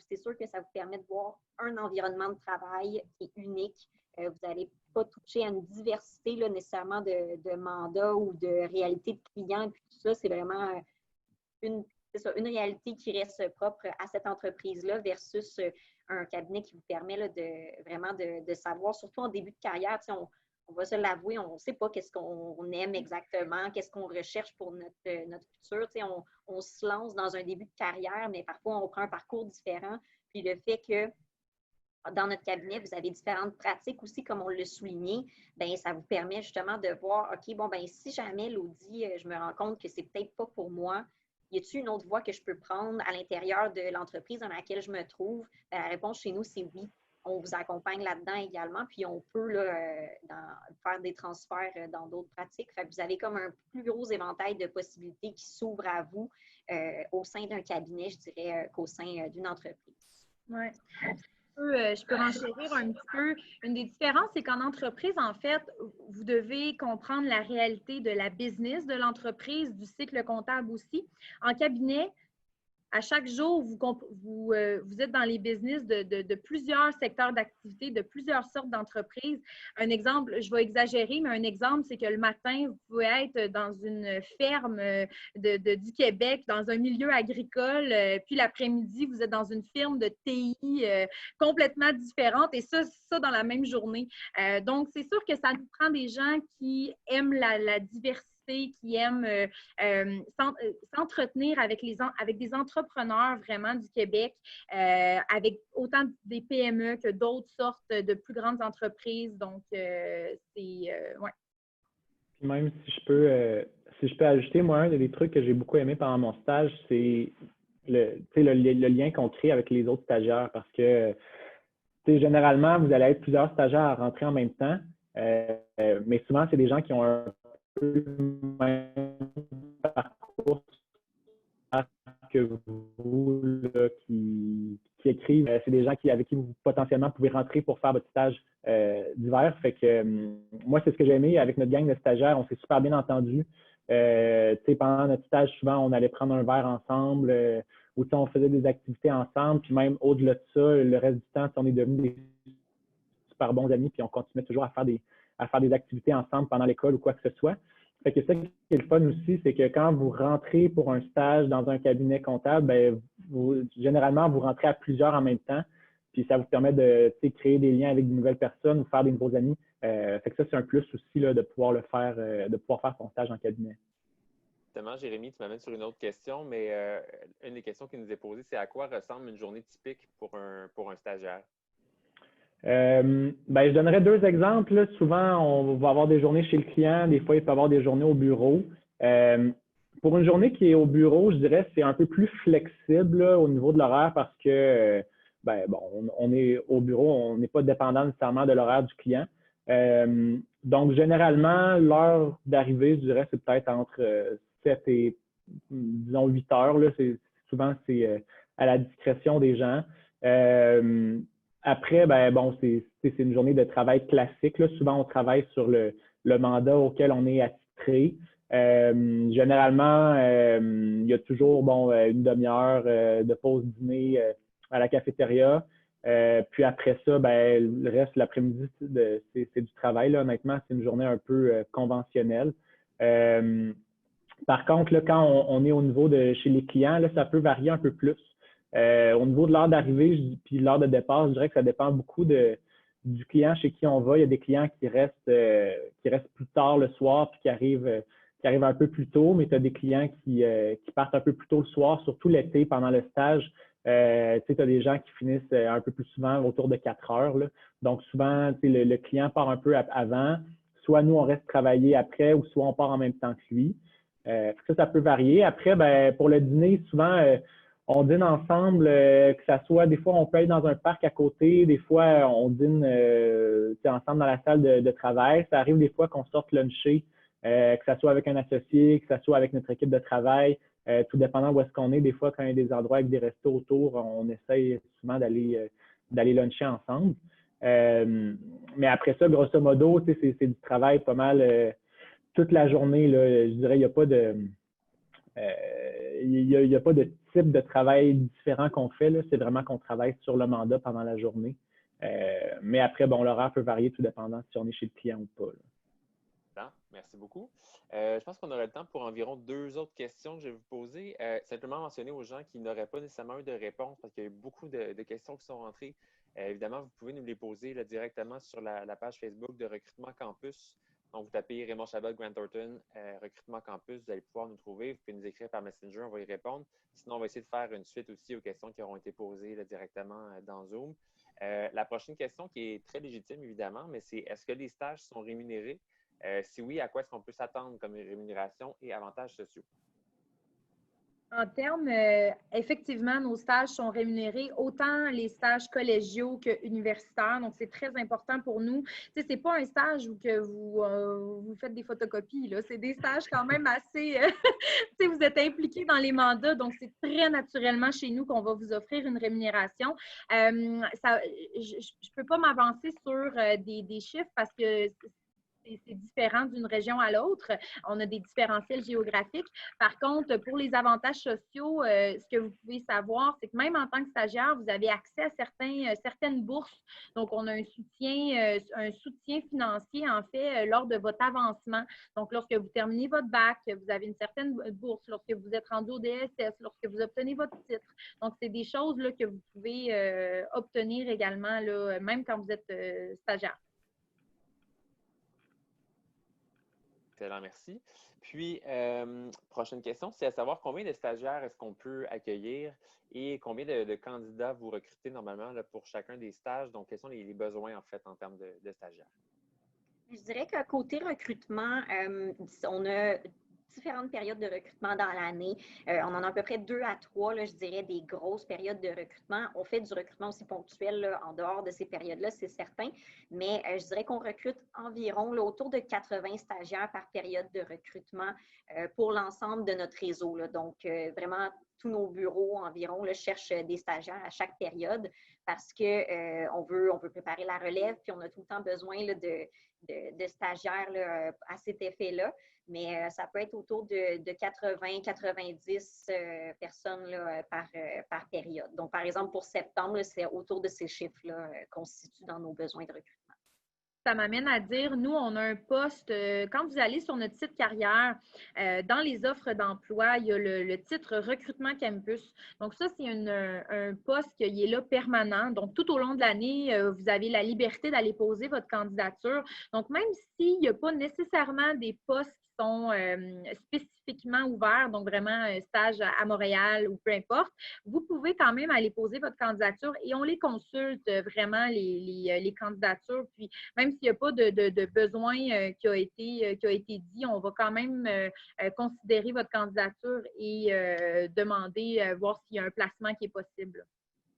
B: c'est sûr que ça vous permet de voir un environnement de travail qui est unique. Vous n'allez pas toucher à une diversité là, nécessairement de mandats ou de réalités de clients, et puis tout ça, c'est vraiment une réalité qui reste propre à cette entreprise-là versus un cabinet qui vous permet là, de savoir, surtout en début de carrière, on va se l'avouer, on ne sait pas qu'est-ce qu'on aime exactement, qu'est-ce qu'on recherche pour notre futur. On se lance dans un début de carrière, mais parfois on prend un parcours différent. Puis le fait que dans notre cabinet, vous avez différentes pratiques aussi, comme on l'a souligné, bien, ça vous permet justement de voir, OK, bon, ben si jamais l'audit, je me rends compte que c'est peut-être pas pour moi, y a-t-il une autre voie que je peux prendre à l'intérieur de l'entreprise dans laquelle je me trouve? Bien, la réponse chez nous, c'est oui. On vous accompagne là-dedans également, puis on peut là, faire des transferts dans d'autres pratiques. Fait que vous avez comme un plus gros éventail de possibilités qui s'ouvrent à vous au sein d'un cabinet, je dirais, qu'au sein d'une entreprise.
A: Oui. Je peux renchérir un petit peu. Une des différences, c'est qu'en entreprise, en fait, vous devez comprendre la réalité de la business de l'entreprise, du cycle comptable aussi. En cabinet, à chaque jour, vous êtes dans les business de plusieurs secteurs d'activité, de plusieurs sortes d'entreprises. Un exemple, je vais exagérer, mais un exemple, c'est que le matin, vous pouvez être dans une ferme du Québec, dans un milieu agricole, puis l'après-midi, vous êtes dans une firme de TI complètement différente, et ça dans la même journée. Donc, c'est sûr que ça nous prend des gens qui aiment la diversité, qui aiment s'entretenir avec des entrepreneurs vraiment du Québec, avec autant des PME que d'autres sortes de plus grandes entreprises. Donc, ouais.
C: Puis même si je peux ajouter, moi, un des trucs que j'ai beaucoup aimé pendant mon stage, c'est le lien qu'on crée avec les autres stagiaires, parce que généralement, vous allez être plusieurs stagiaires à rentrer en même temps, mais souvent, c'est des gens qui ont un peu le même parcours que vous, là, qui écrivent. C'est des gens avec qui vous potentiellement pouvez rentrer pour faire votre stage d'hiver. Fait que moi, c'est ce que j'ai aimé avec notre gang de stagiaires. On s'est super bien entendus. Pendant notre stage, souvent, on allait prendre un verre ensemble, ou on faisait des activités ensemble. Puis même au-delà de ça, le reste du temps, on est devenus des super bons amis, puis on continuait toujours à faire des activités ensemble pendant l'école ou quoi que ce soit. Fait que ça qui est le fun aussi, c'est que quand vous rentrez pour un stage dans un cabinet comptable, ben, généralement, vous rentrez à plusieurs en même temps, puis ça vous permet de créer des liens avec de nouvelles personnes ou faire des nouveaux amis. Fait que ça, c'est un plus aussi là, de pouvoir faire son stage en cabinet.
D: Justement, Jérémy, tu m'amènes sur une autre question, mais une des questions qui nous est posée, c'est à quoi ressemble une journée typique pour un stagiaire?
C: Je donnerais deux exemples. Là. Souvent, on va avoir des journées chez le client. Des fois, il peut y avoir des journées au bureau. Pour une journée qui est au bureau, je dirais que c'est un peu plus flexible là, au niveau de l'horaire, parce que on est au bureau, on n'est pas dépendant nécessairement de l'horaire du client. Donc, généralement, l'heure d'arrivée, je dirais, c'est peut-être entre 7 et, disons, 8 heures. Là. Souvent, c'est à la discrétion des gens. Après, c'est une journée de travail classique. Là. Souvent, on travaille sur le mandat auquel on est attitré. Généralement, il y a toujours une demi-heure de pause dîner à la cafétéria. Puis après ça, le reste, l'après-midi, c'est du travail. Là. Honnêtement, c'est une journée un peu conventionnelle. Par contre, là, quand on est au niveau de chez les clients, là, ça peut varier un peu plus. Au niveau de l'heure d'arrivée puis l'heure de départ, je dirais que ça dépend beaucoup du client chez qui on va. Il y a des clients qui restent plus tard le soir puis qui arrivent un peu plus tôt, mais tu as des clients qui partent un peu plus tôt le soir, surtout l'été pendant le stage. Tu as des gens qui finissent un peu plus souvent autour de 4 heures. Là. Donc, souvent, le client part un peu avant. Soit nous, on reste travailler après, ou soit on part en même temps que lui. Ça peut varier. Après, pour le dîner, souvent, on dîne ensemble, que ça soit, des fois, on peut être dans un parc à côté, des fois, on dîne ensemble dans la salle de travail. Ça arrive des fois qu'on sorte luncher, que ça soit avec un associé, que ça soit avec notre équipe de travail, tout dépendant où est-ce qu'on est. Des fois, quand il y a des endroits avec des restos autour, on essaye souvent d'aller luncher ensemble. Mais après ça, grosso modo, c'est du travail pas mal toute la journée. Là, je dirais, il n'y a pas de... il n'y a pas de type de travail différent qu'on fait. C'est vraiment qu'on travaille sur le mandat pendant la journée. Mais après, l'horaire peut varier tout dépendant si on est chez le client ou pas.
D: Là. Merci beaucoup. Je pense qu'on aurait le temps pour environ 2 autres questions que je vais vous poser. Simplement mentionner aux gens qui n'auraient pas nécessairement eu de réponse, parce qu'il y a eu beaucoup de questions qui sont rentrées. Évidemment, vous pouvez nous les poser là, directement sur la page Facebook de Recrutement Campus. Donc, vous tapez Raymond Chabot, Grant Thornton, recrutement campus, vous allez pouvoir nous trouver. Vous pouvez nous écrire par Messenger, on va y répondre. Sinon, on va essayer de faire une suite aussi aux questions qui auront été posées là, directement dans Zoom. La prochaine question qui est très légitime, évidemment, mais c'est est-ce que les stages sont rémunérés? Si oui, à quoi est-ce qu'on peut s'attendre comme rémunération et avantages sociaux?
A: En termes, effectivement, nos stages sont rémunérés, autant les stages collégiaux qu'universitaires. Donc, c'est très important pour nous. Tu sais, c'est pas un stage où que vous faites des photocopies, là. C'est des stages quand même assez... tu sais, vous êtes impliqués dans les mandats, donc c'est très naturellement chez nous qu'on va vous offrir une rémunération. Je ne peux pas m'avancer sur des chiffres parce que c'est différent d'une région à l'autre. On a des différentiels géographiques. Par contre, pour les avantages sociaux, ce que vous pouvez savoir, c'est que même en tant que stagiaire, vous avez accès à certaines bourses. Donc, on a un soutien financier, en fait, lors de votre avancement. Donc, lorsque vous terminez votre bac, vous avez une certaine bourse. Lorsque vous êtes rendu au DSS, lorsque vous obtenez votre titre. Donc, c'est des choses là, que vous pouvez obtenir également, là, même quand vous êtes stagiaire.
D: Excellent, merci. Puis, prochaine question, c'est à savoir combien de stagiaires est-ce qu'on peut accueillir et combien de candidats vous recrutez normalement là, pour chacun des stages? Donc, quels sont les besoins en fait en termes de stagiaires?
B: Je dirais qu'à côté recrutement, on a différentes périodes de recrutement dans l'année. On en a à peu près 2 à 3, là, je dirais, des grosses périodes de recrutement. On fait du recrutement aussi ponctuel là, en dehors de ces périodes-là, c'est certain, mais je dirais qu'on recrute environ là, autour de 80 stagiaires par période de recrutement pour l'ensemble de notre réseau. Là. Donc, vraiment, tous nos bureaux environ là, cherchent des stagiaires à chaque période parce qu'on veut préparer la relève, puis on a tout le temps besoin là, de stagiaires là, à cet effet-là. Mais ça peut être autour de 80-90 personnes là, par période. Donc, par exemple, pour septembre, c'est autour de ces chiffres-là qu'on se situe dans nos besoins de recrutement.
A: Ça m'amène à dire, nous, on a un poste, quand vous allez sur notre site carrière, dans les offres d'emploi, il y a le titre recrutement campus. Donc, ça, c'est un poste qui est là permanent. Donc, tout au long de l'année, vous avez la liberté d'aller poser votre candidature. Donc, même s'il n'y a pas nécessairement des postes qui sont spécifiquement ouverts, donc vraiment un stage à Montréal ou peu importe, vous pouvez quand même aller poser votre candidature et on les consulte vraiment, les candidatures. Puis, même s'il n'y a pas de besoin qui a été dit, on va quand même considérer votre candidature et demander, voir s'il y a un placement qui est possible.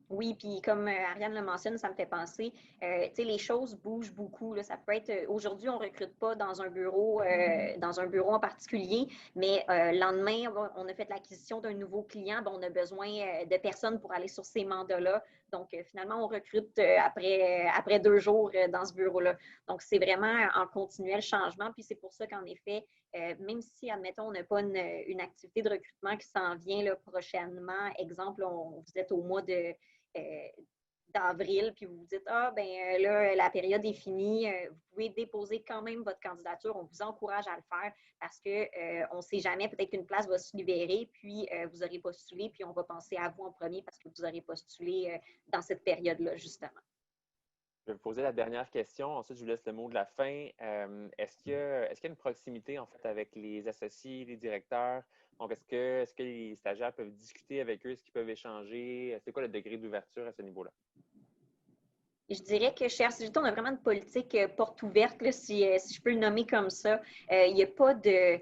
B: Oui, puis comme Ariane le mentionne, ça me fait penser, tu sais, les choses bougent beaucoup. Là. Ça peut être, aujourd'hui, on ne recrute pas dans un bureau en particulier, mais le lendemain, on a fait l'acquisition d'un nouveau client, on a besoin de personnes pour aller sur ces mandats-là. Donc, finalement, on recrute après 2 jours dans ce bureau-là. Donc, c'est vraiment en continuel changement. Puis, c'est pour ça qu'en effet, même si, admettons, on n'a pas une activité de recrutement qui s'en vient là, prochainement, exemple, vous êtes au mois d'avril, puis vous vous dites, là, la période est finie, vous pouvez déposer quand même votre candidature. On vous encourage à le faire parce qu'on ne sait jamais, peut-être qu'une place va se libérer, puis vous aurez postulé, puis on va penser à vous en premier parce que vous aurez postulé dans cette période-là, justement.
D: Je vais vous poser la dernière question. Ensuite, je vous laisse le mot de la fin. Est-ce qu'il y a une proximité, en fait, avec les associés, les directeurs? Donc, est-ce que les stagiaires peuvent discuter avec eux? Est-ce qu'ils peuvent échanger? C'est quoi le degré d'ouverture à ce niveau-là?
B: Je dirais que chez RCGT, on a vraiment une politique porte ouverte, là, si je peux le nommer comme ça. Il n'y a pas de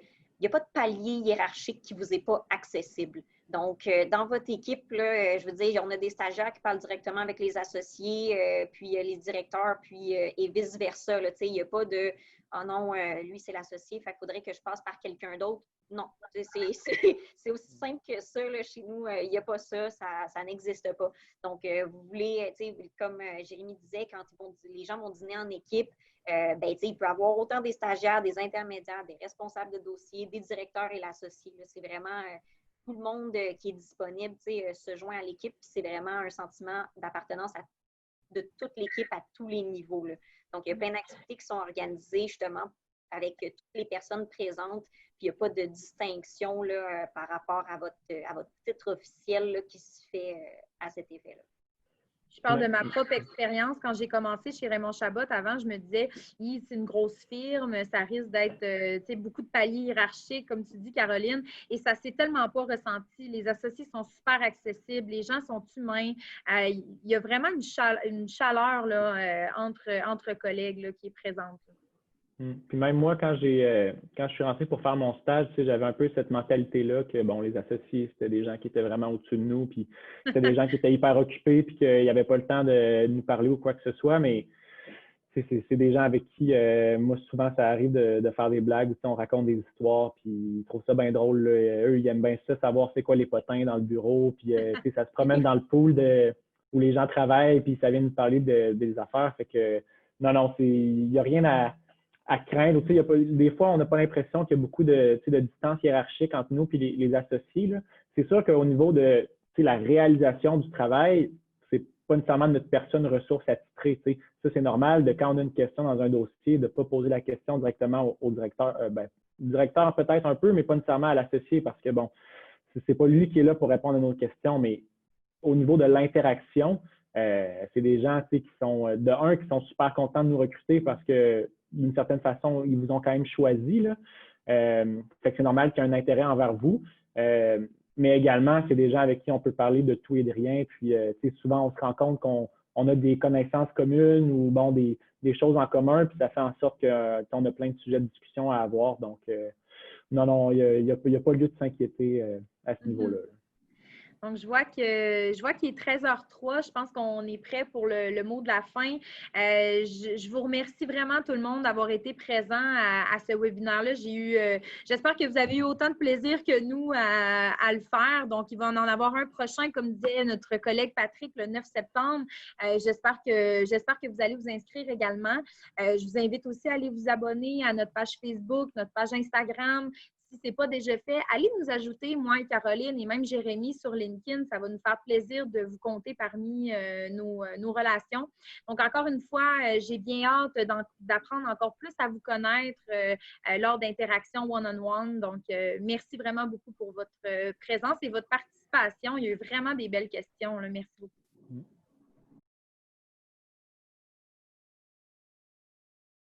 B: palier hiérarchique qui ne vous est pas accessible. Donc, dans votre équipe, là, je veux dire, on a des stagiaires qui parlent directement avec les associés, puis les directeurs, puis et vice-versa. Il n'y a pas de « Ah non, lui, c'est l'associé, fait qu'il faudrait que je passe par quelqu'un d'autre ». Non, c'est aussi simple que ça. Là, chez nous, il n'y a pas ça, ça n'existe pas. Donc, vous voulez, comme Jérémy disait, quand les gens vont dîner en équipe, il peut y avoir autant des stagiaires, des intermédiaires, des responsables de dossier, des directeurs et l'associé. C'est vraiment tout le monde qui est disponible se joint à l'équipe. C'est vraiment un sentiment d'appartenance de toute l'équipe à tous les niveaux. Là. Donc, il y a plein d'activités qui sont organisées justement avec toutes les personnes présentes. Puis, il n'y a pas de distinction là, par rapport à votre titre officiel là, qui se fait à cet effet-là.
A: parle de ma propre expérience. Quand j'ai commencé chez Raymond Chabot, avant, je me disais, c'est une grosse firme, ça risque d'être beaucoup de paliers hiérarchiques, comme tu dis, Caroline, et ça ne s'est tellement pas ressenti. Les associés sont super accessibles, les gens sont humains. Il y a vraiment une chaleur là, entre collègues là, qui est présente.
C: Puis même moi, quand je suis rentré pour faire mon stage, tu sais, j'avais un peu cette mentalité-là que, bon, les associés, c'était des gens qui étaient vraiment au-dessus de nous, puis c'était des gens qui étaient hyper occupés, puis qu'il n'y avait pas le temps de nous parler ou quoi que ce soit, mais c'est des gens avec qui, moi, souvent, ça arrive de faire des blagues, où on raconte des histoires, puis ils trouvent ça bien drôle, là. Eux, ils aiment bien ça, savoir c'est quoi les potins dans le bureau, puis ça se promène dans le pool où les gens travaillent, puis ça vient nous parler des affaires, fait que, non, il n'y a rien à craindre. Tu sais, des fois, on n'a pas l'impression qu'il y a beaucoup de distance hiérarchique entre nous et les associés. C'est sûr qu'au niveau de la réalisation du travail, c'est pas nécessairement notre personne ressource attitrée. Tu sais. Ça, c'est normal de quand on a une question dans un dossier, de ne pas poser la question directement au directeur. Le directeur peut-être un peu, mais pas nécessairement à l'associé parce que, bon, c'est pas lui qui est là pour répondre à nos questions, mais au niveau de l'interaction, c'est des gens qui sont, qui sont super contents de nous recruter parce que d'une certaine façon, ils vous ont quand même choisi. Là. Fait que c'est normal qu'il y ait un intérêt envers vous. Mais également, c'est des gens avec qui on peut parler de tout et de rien. Puis, souvent, on se rend compte qu'on a des connaissances communes ou bon, des choses en commun. Puis, ça fait en sorte qu'on a plein de sujets de discussion à avoir. Donc, non, il n'y a pas lieu de s'inquiéter à ce niveau-là.
A: Donc, je vois qu'il est 13h03. Je pense qu'on est prêt pour le mot de la fin. Je vous remercie vraiment tout le monde d'avoir été présent à ce webinaire-là. J'espère que vous avez eu autant de plaisir que nous à le faire. Donc, il va en avoir un prochain, comme disait notre collègue Patrick, le 9 septembre. J'espère que vous allez vous inscrire également. Je vous invite aussi à aller vous abonner à notre page Facebook, notre page Instagram. Si ce n'est pas déjà fait, allez nous ajouter, moi et Caroline et même Jérémy sur LinkedIn. Ça va nous faire plaisir de vous compter parmi nos relations. Donc, encore une fois, j'ai bien hâte d'apprendre encore plus à vous connaître lors d'interactions one-on-one. Donc, merci vraiment beaucoup pour votre présence et votre participation. Il y a eu vraiment des belles questions. Là. Merci beaucoup.